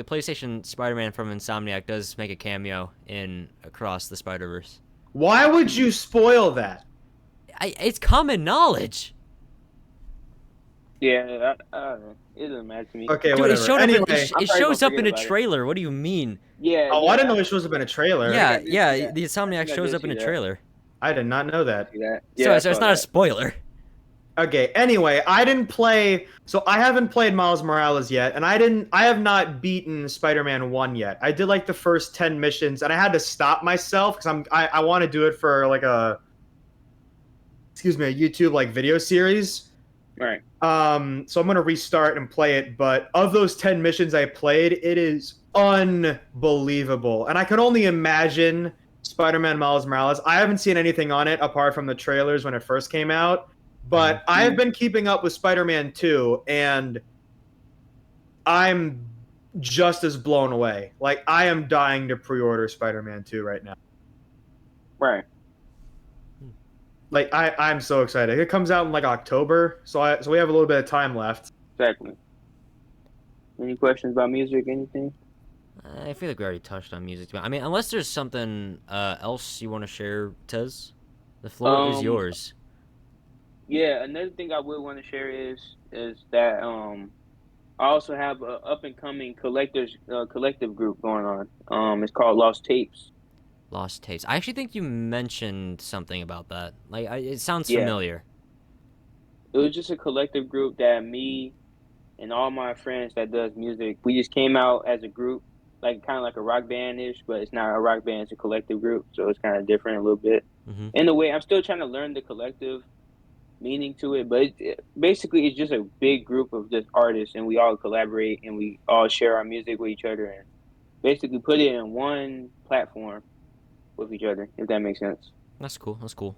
PlayStation Spider-Man from Insomniac does make a cameo in Across the Spider-Verse. Why would you spoil that? It's common knowledge. yeah, it doesn't matter to me. Okay, Dude, whatever. it showed Anyway, up. It I'm probably shows gonna up in a forget about it. trailer. What do you mean? Yeah. oh, I didn't know it shows up in a trailer. Yeah, did see yeah. that. The Insomniac I shows did up in see a that. trailer. I did not know that. See that? So, I so it's saw not a that. spoiler. Okay, anyway, I didn't play, so I haven't played Miles Morales yet, and I have not beaten Spider-Man 1 yet. I did like the first 10 missions, and I had to stop myself because I want to do it for like a YouTube like video series. Right. So I'm gonna restart and play it. But of those 10 missions I played, it is unbelievable, and I can only imagine Spider-Man Miles Morales. I haven't seen anything on it apart from the trailers when it first came out, but I have been keeping up with Spider-Man 2, and I'm just as blown away. Like, I am dying to pre-order Spider-Man 2 right now. Right. Like, I'm so excited. It comes out in like October, so we have a little bit of time left. Exactly. Any questions about music? Anything? I feel like we already touched on music. I mean, unless there's something else you want to share, Tez, the floor is yours. Yeah, another thing I would want to share is that I also have a up and coming collective group going on. It's called Lost Tapes. Lost Tapes. I actually think you mentioned something about that. Like, it sounds Yeah. familiar. It was just a collective group that me and all my friends that does music, we just came out as a group, like kind of like a rock band-ish, but it's not a rock band, it's a collective group, so it's kind of different a little bit. Mm-hmm. In a way, I'm still trying to learn the collective meaning to it, but basically it's just a big group of just artists, and we all collaborate and we all share our music with each other and basically put it in one platform with each other, if that makes sense. That's cool. That's cool.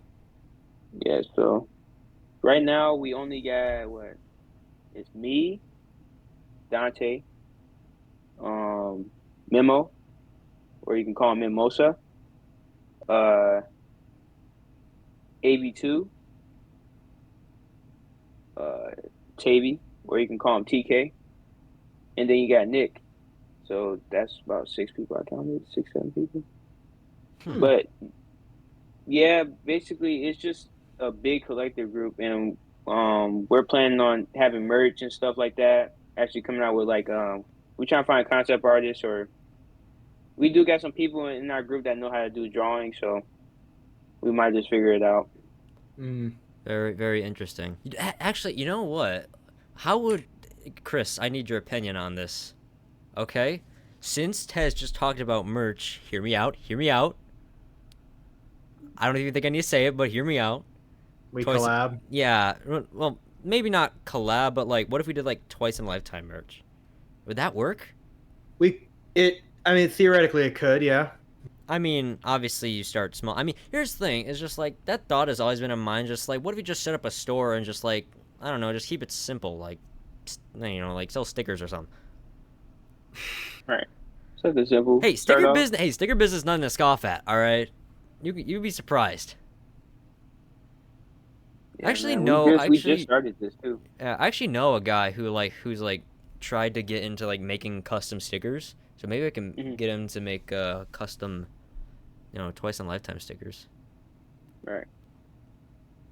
Yeah, so right now we only got what? It's me, Dante, Memo, or you can call him Mimosa, AB2, Tavy, or you can call him TK, and then you got Nick. So that's about 6 people I counted, 6, 7 people. But yeah, basically it's just a big collective group, and we're planning on having merch and stuff like that. Actually coming out with like we're trying to find concept artists, or we do got some people in our group that know how to do drawing, so we might just figure it out. Very, very interesting. Actually, you know what? How would Chris? I need your opinion on this. Okay, since Tez just talked about merch, hear me out. Hear me out. I don't even think I need to say it, but hear me out. We collab. Yeah, well, maybe not collab, but like, what if we did like Twice in Lifetime merch? Would that work? I mean, theoretically it could, yeah. I mean, obviously you start small. I mean, here's the thing: it's just like that thought has always been in mind. Just like, what if we just set up a store and just like, I don't know, just keep it simple, like, you know, like sell stickers or something. Right. Something simple. Hey, sticker business. Hey, sticker business, nothing to scoff at. All right, you'd be surprised. Yeah, actually, man, no. we just started this too. I actually know a guy who's tried to get into like making custom stickers. So maybe I can get him to make custom, you know, Twice in Lifetime stickers. Right.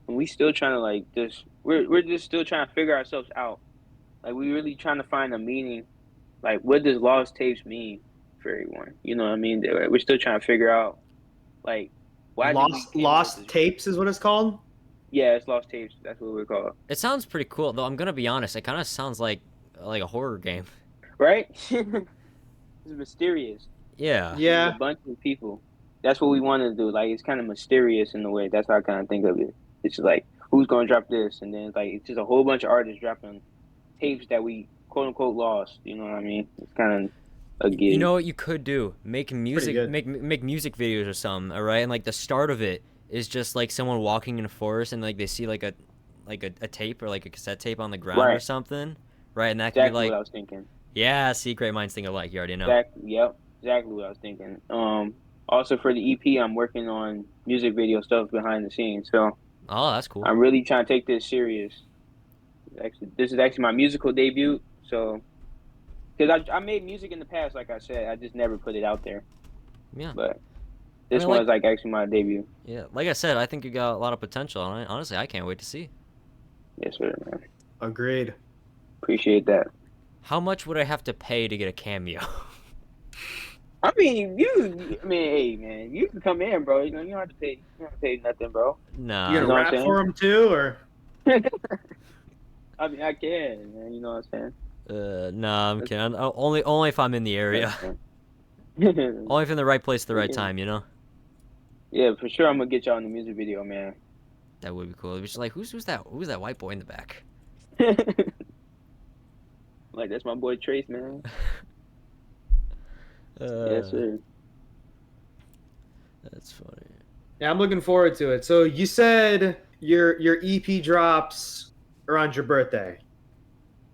And we still trying to like just we're just still trying to figure ourselves out. Like we really trying to find a meaning. Like what does Lost Tapes mean for everyone? You know what I mean? We're still trying to figure out like why Lost Tapes is what it's called? Yeah, it's Lost Tapes. That's what we're called. It sounds pretty cool, though. I'm gonna be honest. It kind of sounds like a horror game. Right? It's mysterious. Yeah. Yeah. It's a bunch of people. That's what we want to do. Like it's kind of mysterious in a way. That's how I kind of think of it. It's just like who's gonna drop this, and then it's like it's just a whole bunch of artists dropping tapes that we quote unquote lost. You know what I mean? It's kind of a gig. You know what you could do? Make music, make music videos or something. All right, and like the start of it is just like someone walking in a forest and like they see like a tape or like a cassette tape on the ground or something, right? And that could be like what I was thinking. Yeah, see, great minds think alike. You already know. Exactly what I was thinking. Also for the EP, I'm working on music video stuff behind the scenes. So. Oh, that's cool. I'm really trying to take this serious. This is actually my musical debut. So, because I made music in the past, like I said, I just never put it out there. Yeah. But this one is like actually my debut. Yeah, like I said, I think you got a lot of potential, and honestly, I can't wait to see. Yes, sir, man. Agreed. Appreciate that. How much would I have to pay to get a cameo? I mean, hey, man, you can come in, bro. You know, you don't have to pay. You don't have to pay nothing, bro. Nah. You gonna rap for him too, or? I mean, I can, man. You know what I'm saying? Nah, I'm kidding. Only if I'm in the area. Only if in the right place at the right time, you know? Yeah, for sure. I'm gonna get y'all in the music video, man. That would be cool. It's just like who's that white boy in the back? Like that's my boy Trace, man. Uh, Yes, sir. That's funny. Yeah, I'm looking forward to it. So you said your EP drops around your birthday.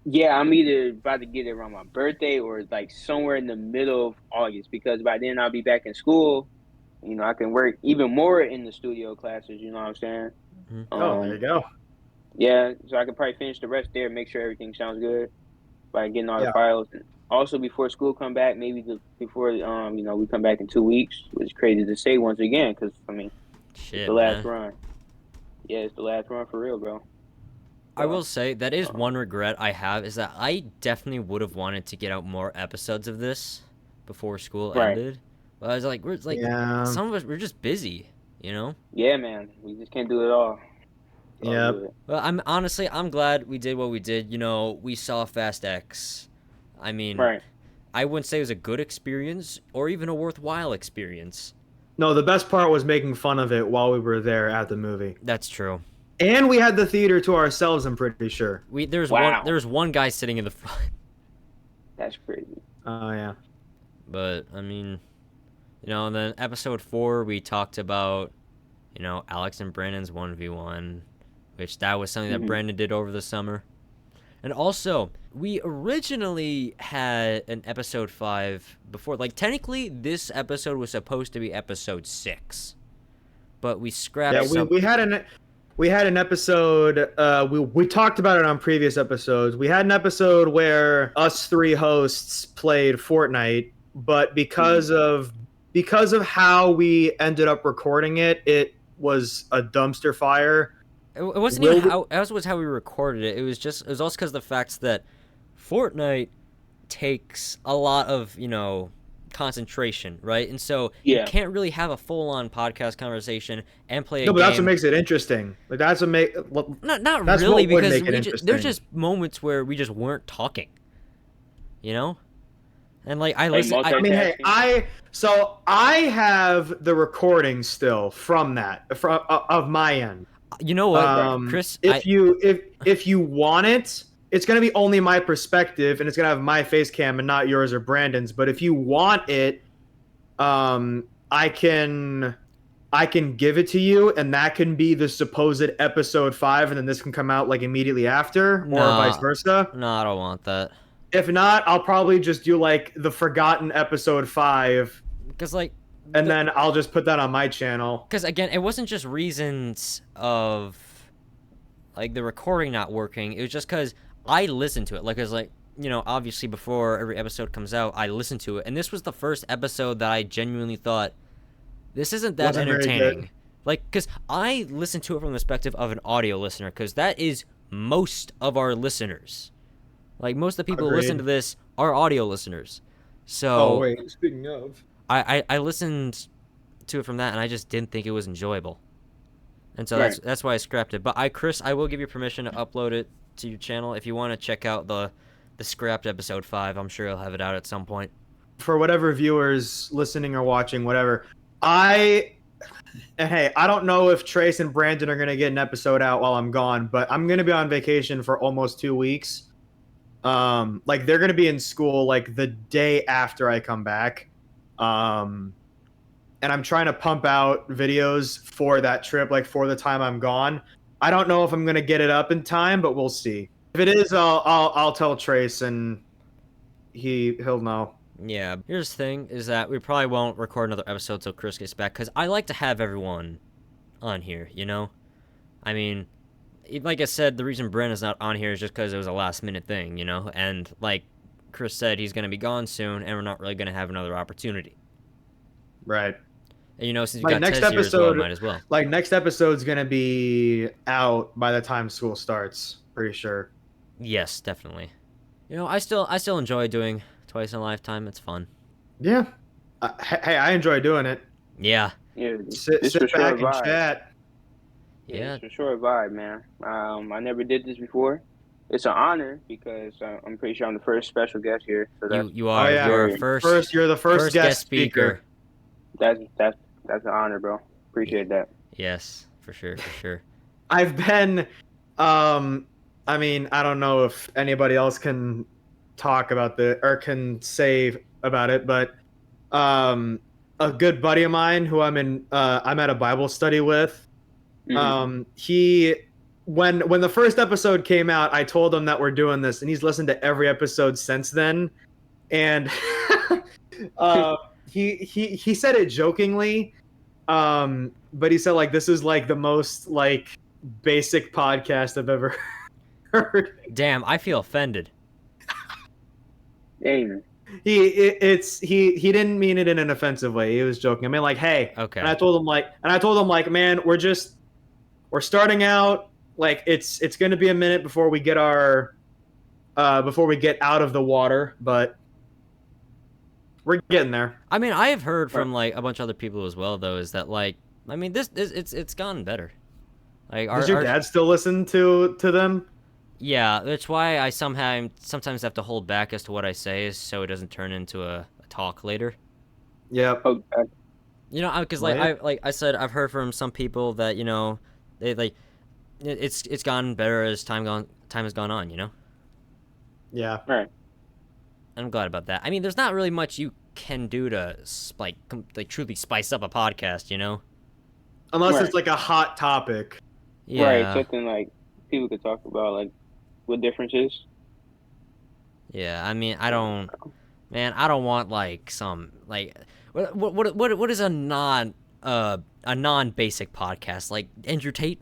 Yeah, I'm either about to get it around my birthday or like somewhere in the middle of August because by then I'll be back in school. You know, I can work even more in the studio classes. You know what I'm saying? Mhm. Oh, there you go. Yeah, so I can probably finish the rest there, make sure everything sounds good by getting all the Yeah. files. And also, before school come back, maybe before you know, we come back in 2 weeks, which is crazy to say once again, because I mean, it's Shit, the last man. run. Yeah, it's the last run for real, bro. I will say that is uh, one regret I have is that I definitely would have wanted to get out more episodes of this before school Right. ended. But I was like, Yeah. some of us we're just busy, you know. Yeah, man, we just can't do it all. It's all Yep. good. Well, I'm glad we did what we did. You know, we saw Fast X. I mean, Right. I wouldn't say it was a good experience or even a worthwhile experience. No, the best part was making fun of it while we were there at the movie. That's true. And we had the theater to ourselves, I'm pretty sure. Wow. There's one guy sitting in the front. That's crazy. Oh, yeah. But I mean, you know, and then episode 4 we talked about, you know, Alex and Brandon's 1v1, which that was something that Mhm. Brandon did over the summer. And also, we originally had an episode 5 before. Like, technically, this episode was supposed to be episode 6. But we scrapped Yeah, some... we had an episode. We talked about it on previous episodes. We had an episode where us three hosts played Fortnite, but because of how we ended up recording it, it was a dumpster fire. It wasn't Will even how... That was how we recorded it. It was also because of the fact that Fortnite takes a lot of, you know, concentration, right? And so Yeah. you can't really have a full-on podcast conversation and play a No, game. but that's what makes it interesting. Like that's what make. Not That's really, what would because make it there's interesting. just moments where we just weren't talking, you know. And like I Like listen, I mean, hey, I have the recording still from that of my end. you know what, Chris? If you want it, it's gonna be only my perspective, and it's gonna have my face cam and not yours or Brandon's. But if you want it, I can give it to you, and that can be the supposed episode 5, and then this can come out like immediately after, or Nah. vice versa. No, I don't want that. If not, I'll probably just do like the forgotten episode 5, Because like, and then I'll just put that on my channel. because again, it wasn't just reasons of like the recording not working. It was just because I listened to it. Like, it's like, you know, obviously before every episode comes out, I listen to it, and this was the first episode that I genuinely thought this isn't that Wasn't very entertaining. good. Like, because I listen to it from the perspective of an audio listener, because that is most of our listeners. Like, most of the people who listen Agreed. to this are audio listeners. So Oh wait, speaking of, I listened to it from that, and I just didn't think it was enjoyable. And so Right. that's why I scrapped it. But Chris, I will give you permission to upload it to your channel if you want to check out the scrapped episode 5. I'm sure you'll have it out at some point. for whatever viewers listening or watching, whatever, I don't know if Trace and Brandon are gonna get an episode out while I'm gone, but I'm gonna be on vacation for almost 2 weeks. Like they're gonna be in school like the day after I come back. And I'm trying to pump out videos for that trip, like for the time I'm gone. I don't know if I'm gonna get it up in time, but we'll see. If it is, I'll tell Trace, and he'll know. Yeah. Here's the thing, is that we probably won't record another episode till Chris gets back, because I like to have everyone on here, you know? I mean, like I said, the reason Brandon's not on here is just because it was a last-minute thing, you know? And like Chris said, he's going to be gone soon, and we're not really going to have another opportunity. Right. And, you know, since you Like, got next Tez here as well, episode- might as well. Like next episode's gonna be out by the time school starts. Pretty sure. Yes, definitely. You know, I still enjoy doing Twice in a Lifetime. It's fun. Yeah. Hey, I enjoy doing it. Yeah. Yeah, Sit it's for back sure a and vibe. chat. Yeah. It's for sure a vibe, man. I never did this before. It's an honor because I'm pretty sure I'm the first special guest here. So that's You are. Oh, yeah. You're our You're the first guest speaker. that's an honor, bro. Appreciate that. Yes, for sure, for sure. I've been I mean, I don't know if anybody else can talk about can say about it, but a good buddy of mine who I'm at a Bible study with, he when the first episode came out, I told him that we're doing this, and he's listened to every episode since then, and he said it jokingly, but he said like this is like the most like basic podcast I've ever heard. Damn, I feel offended. Damn. He didn't mean it in an offensive way. He was joking. I mean, like, hey. Okay. And I told him like, man, we're starting out. Like, it's going to be a minute before we get out of the water, but we're getting there. I mean, I have heard from like a bunch of other people as well, though, is that like, I mean, it's gotten better. Like, Does your dad still listen to them? Yeah, that's why I sometimes have to hold back as to what I say, so it doesn't turn into a talk later. Yep. Okay. You know, because like I said, I've heard from some people that they like it's gotten better as time has gone on. You know. Yeah. Right. I'm glad about that. I mean, there's not really much you can do to like truly spice up a podcast. You know. Unless it's like a hot topic. Yeah. Right. Something like people could talk about, like what differences. Yeah. I mean, I don't want like some like what is a non-basic podcast like Andrew Tate?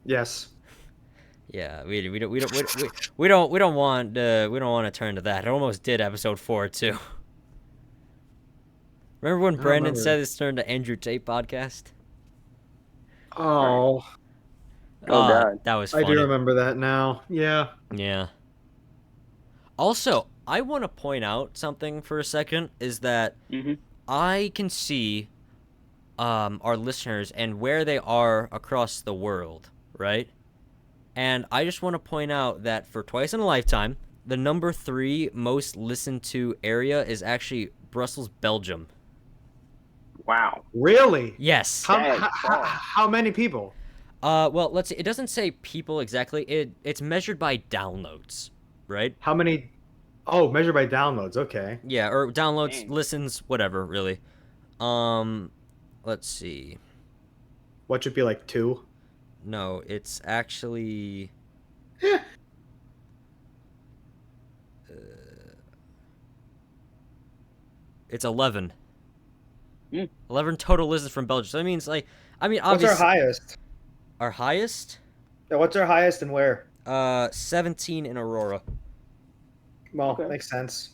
Yes. Yeah, we don't want to turn to that. It almost did episode 4 too. Remember when Brandon said it's turned to Andrew Tate podcast? Oh. Oh God, that was funny. I do remember that now. Yeah. Yeah. Also, I want to point out something for a second, is that I can see our listeners and where they are across the world, right? And I just want to point out that for Twice in a Lifetime, the number 3 most listened to area is actually Brussels, Belgium. Wow. Really? Yes. How many people? Well, let's see. It doesn't say people exactly. It's measured by downloads, right? How many? Oh, measured by downloads. Okay. Yeah, or downloads, Dang. listens, whatever, really. Let's see. What should be like 2? No, it's actually. It's 11. 11 total listens from Belgium. So that means like, I mean, obviously. What's our highest? Our highest? Yeah, what's our highest and where? 17 in Aurora. Well, Okay. makes sense.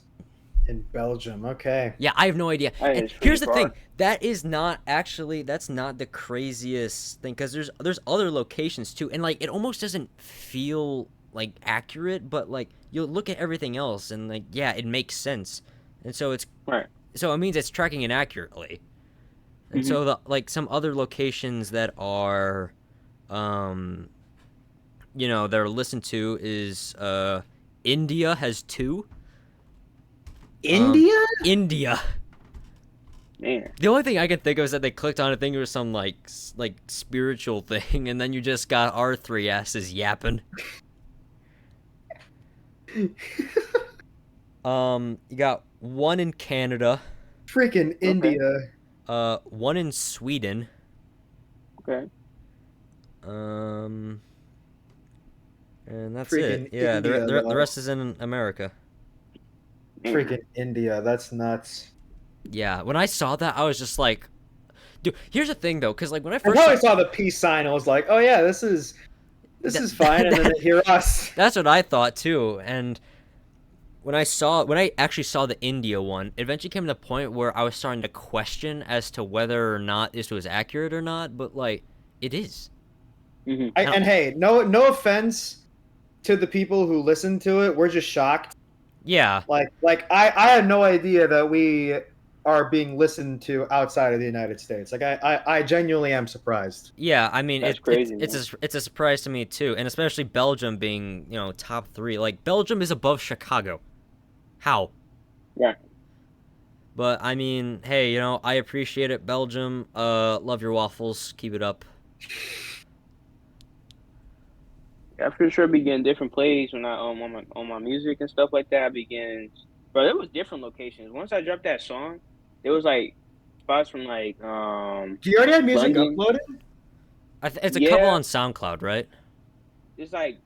In Belgium, okay. Yeah, I have no idea. That And is pretty here's the thing: far. that's not the craziest thing, because there's other locations too, and like it almost doesn't feel like accurate, but like you look at everything else and like yeah, it makes sense, and so it's Right. so it means it's tracking it accurately, and so the like some other locations that are, that are listened to is India has 2. India? India. Man. The only thing I can think of is that they clicked on it thinking it was some like spiritual thing, and then you just got our 3 asses yapping. You got 1 in Canada. Freaking India. 1 in Sweden. Okay. And that's Freaking it. Yeah, India, the though. rest is in America. Freaking India. That's nuts. Yeah, when I saw that, I was just like, dude. Here's the thing, though, because like when I I first probably saw the peace sign. I was like, oh yeah, this is fine. And then they hear us. That's what I thought too. And when I actually saw the India one, it eventually came to the point where I was starting to question as to whether or not this was accurate or not. But like, it is. And hey, no offense to the people who listen to it. We're just shocked. Yeah. Like I had no idea that we are being listened to outside of the United States. Like I genuinely am surprised. Yeah, I mean, That's crazy, it's a surprise to me too, and especially Belgium being top 3. Like Belgium is above Chicago. How? Yeah. But I mean, hey, I appreciate it, Belgium. Love your waffles. Keep it up. I for sure be getting different plays when I on my music and stuff like that. I begin, bro. There was different locations. Once I dropped that song, there was like spots from like Do you already have music London. uploaded? It's a couple Yeah, on SoundCloud, right? it's like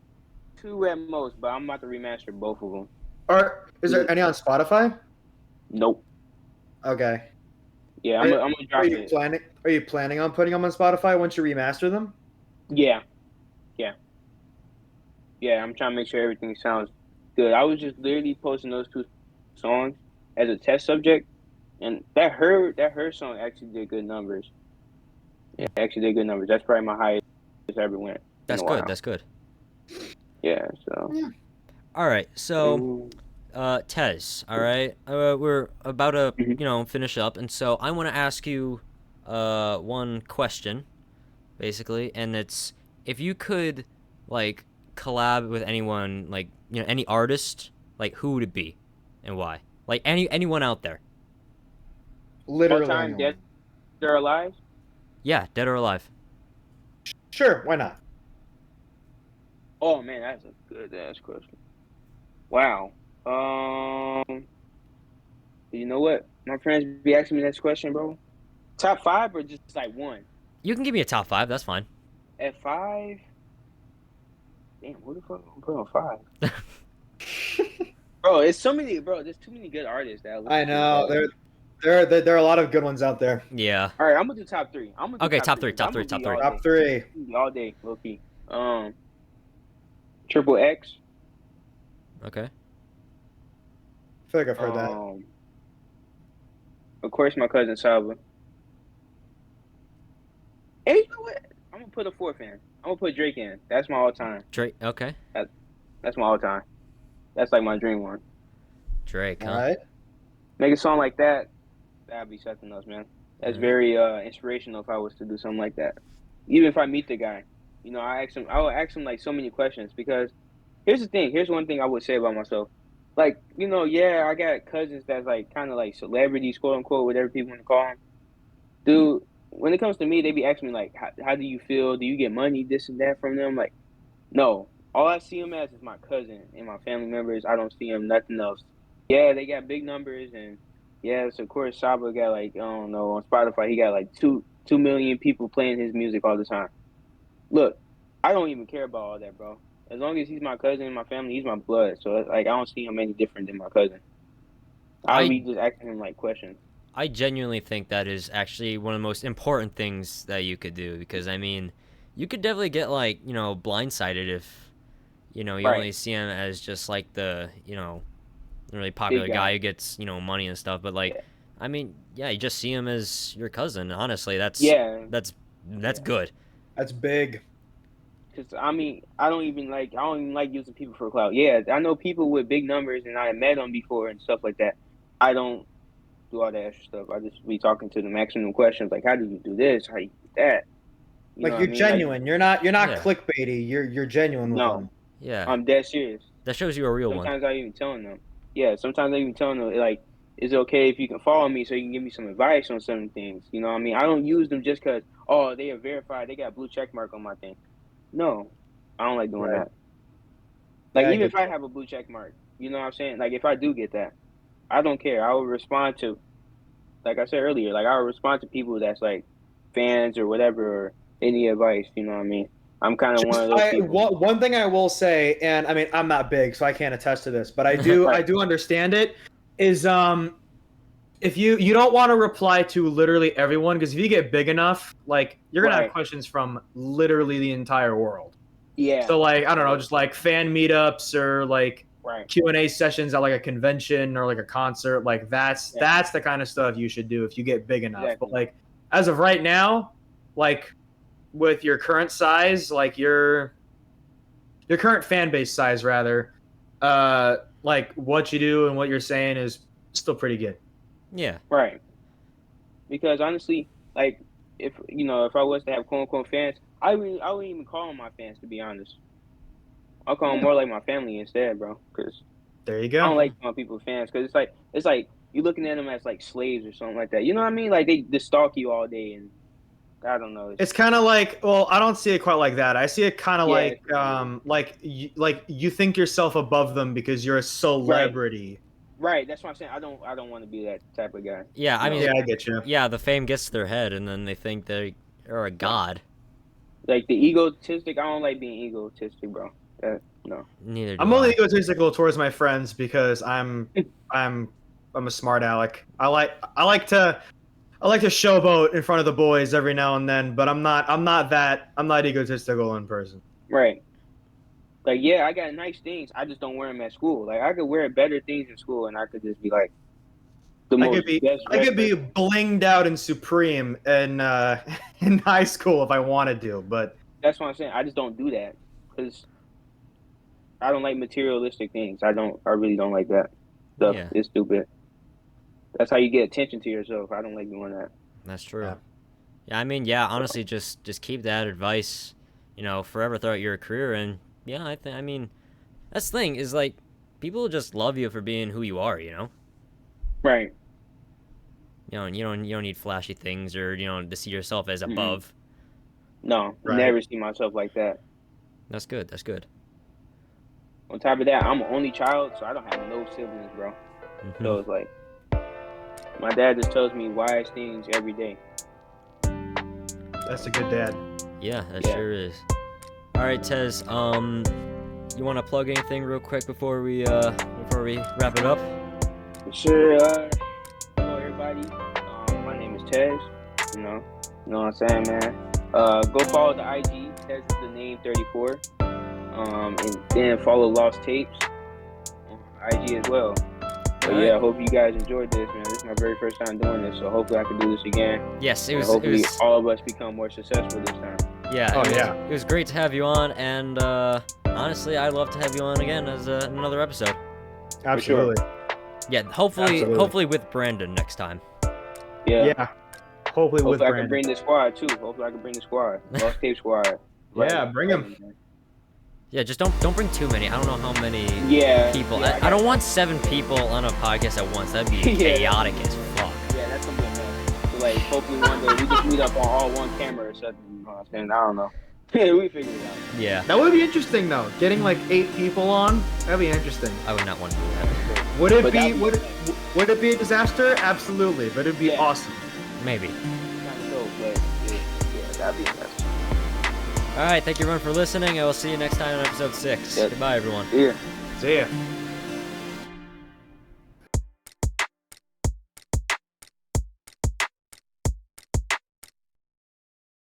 two at most, but I'm about to remaster both of them. Or is there any on Spotify? Nope. Okay. Yeah, Are, I'm gonna drop it. Are you planning on putting them on Spotify once you remaster them? Yeah, yeah, yeah. I'm trying to make sure everything sounds good. I was just literally posting those two songs as a test subject, and that her song actually did good numbers. Yeah, actually did good numbers. That's probably my highest it's ever went in That's a good. while. That's good. Yeah, so. All right. So, Ooh. Tez, all right. We're about to, Mhm. finish up, and so I want to ask you, one question, basically, and it's if you could, like, collab with anyone, like, any artist, like, who would it be, and why? Like, anyone out there. All Literally time dead anyone. or alive? Yeah, dead or alive. Sure, why not? Oh man, that's a good ass question. Wow. You know what? My friends be asking me this question, bro. Top five or just like one? You can give me a top five. That's fine. At five? Damn, what the fuck I'm putting on five? Bro, it's so many. Bro, there's too many good artists that I listen I to, know bro. there are a lot of good ones out there. Yeah. All right, I'm gonna do top three. I'm gonna do Okay, top top three. three, 'Cause top I'm three, gonna top be three. all Top day. three. All day, low key. Triple X. Okay. I feel like I've heard that. Of course, my cousin Saba. And you know what? I'm gonna put a fourth in. I'm gonna put Drake in. That's my all time. Drake. Okay. That's my all time. That's like my dream one. Drake, All huh? right. Make a song like that. That'd be something else, man. That's Mhm. very inspirational. If I was to do something like that, even if I meet the guy, I ask him. I will ask him like so many questions because here's the thing. Here's one thing I would say about myself. Like, yeah, I got cousins that's like kind of like celebrities, quote unquote, whatever people want to call them. Dude, when it comes to me, they be asking me like, how do you feel? Do you get money, this and that from them? Like, no. All I see them as is my cousin and my family members. I don't see them nothing else. Yeah, they got big numbers, and yes, of course, Saba got like I don't know on Spotify. He got like two million people playing his music all the time. Look, I don't even care about all that, bro. As long as he's my cousin and my family, he's my blood. So like, I don't see him any different than my cousin. I'll I be just asking him like questions. I genuinely think that is actually one of the most important things that you could do because I mean, you could definitely get like, blindsided if, you only Right, see him as just like the, really popular big guy guy. who gets, money and stuff, but like Yeah, I mean, yeah, you just see him as your cousin. Honestly, that's yeah, that's that's yeah. good. That's big. Cause I mean, I don't even like using people for clout. Yeah, I know people with big numbers, and I met them before and stuff like that. I don't do all that extra stuff. I just be talking to them, asking them questions like, "How do you do this? How do you do that?" You know Like what I you're mean? Like, genuine. You're not Yeah. clickbaity. You're genuine with no, them. Yeah. I'm dead serious. That shows you a real one. Sometimes I even telling them, yeah. Sometimes I even telling them like, "Is it okay if you can follow me so you can give me some advice on certain things?" You know what I mean? I don't use them just cause they are verified. They got a blue check mark on my thing. No, I don't like doing Right. that. Like Yeah, I even get if I you. have a blue check mark, you know what I'm saying? Like if I do get that, I don't care. I will respond to, like I said earlier, like I will respond to people that's like fans or whatever or any advice. You know what I mean? I'm kind of one Just of those people. one thing I will say, and I mean I'm not big, so I can't attest to this, but I Right, do understand it. Is if you don't want to reply to literally everyone, because if you get big enough, like you're gonna have right, questions from literally the entire world. yeah, So like I don't know, yeah, just like fan meetups or like right, Q&A sessions at like a convention or like a concert, like yeah, that's the kind of stuff you should do if you get big enough. But exactly. like as of right now, like with your current size, like your current fan base size rather, like what you do and what you're saying is still pretty good. Yeah. Right. Because honestly, like if I was to have quote unquote fans, I wouldn't even call them my fans to be honest. I'll call them Yeah. more like my family instead, bro. Because There you I go. don't like calling people fans because it's like you looking at them as like slaves or something like that. You know what I mean? Like they stalk you all day and I don't know. It's kind of like, well, I don't see it quite like that. I see it kind of Yeah, like you think yourself above them because you're a celebrity. right. That's what I'm saying. I don't want to be that type of guy. Yeah, I mean, Yeah, I get you. yeah, the fame gets to their head, and then they think they are a god. Like the egotistic. I don't like being egotistic, bro. No. Neither do I'm I. only egotistical towards my friends because I'm a smart aleck. I like to showboat in front of the boys every now and then, but I'm not egotistical in person. Right. Like, yeah, I got nice things. I just don't wear them at school. Like, I could wear better things in school, and I could just be like the I most could be best. blinged out and supreme in in high school if I wanted to, but That's what I'm saying. I just don't do that because I don't like materialistic things. I really don't like that stuff. Yeah. It's stupid. That's how you get attention to yourself. I don't like doing that. That's true. Yeah. Yeah, I mean, yeah, honestly, just keep that advice, forever throughout your career, and yeah, I mean, that's the thing is like, people just love you for being who you are, Right. You don't need flashy things or to see yourself as above. No, Right. never see myself like that. That's good. That's good. On top of that, I'm an only child, so I don't have no siblings, bro. Mhm. So it's like my dad just tells me wise things every day. that's a good dad. Yeah, that Yeah. sure is. All right, Tez. You want to plug anything real quick before we wrap it up? Sure. Hello, everybody. My name is Tez. You know what I'm saying, man. Go follow the IG. Tez is the name 34. And then follow Lost Tapes on IG as well. But All yeah, I right. hope you guys enjoyed this, man. This is my very first time doing this, so hopefully I can do this again. Yes, it And was. hopefully all of us become more successful this time. Yeah. Oh, it was, yeah. It was great to have you on, and honestly, I'd love to have you on again as another episode. Absolutely. Yeah, hopefully, Absolutely. hopefully with Brandon next time. Yeah. Yeah. Hopefully with Hopefully I can Brandon. bring the squad too. Hopefully I can bring the squad. Lost Tape squad. Yeah, bring 'em. Yeah, just don't bring too many. I don't know how many Yeah. people. Yeah, I don't want 7 people on a podcast at once. That'd be Yeah. chaotic as fuck. Yeah, that's gonna be a mess. So like, hopefully one day we just meet up on all one camera or something. You know what I'm saying? I don't know. We figure it out. Yeah, That would be interesting though. Getting like 8 people on, that'd be interesting. I would not want to do that. Would it But be that'd would it be a disaster? Absolutely, but it'd be Yeah. awesome. Maybe. kind of dope, but yeah, that'd be a mess. All right, thank you everyone for listening. I will see you next time on episode 6. Yep. Goodbye, everyone. Yeah. See ya.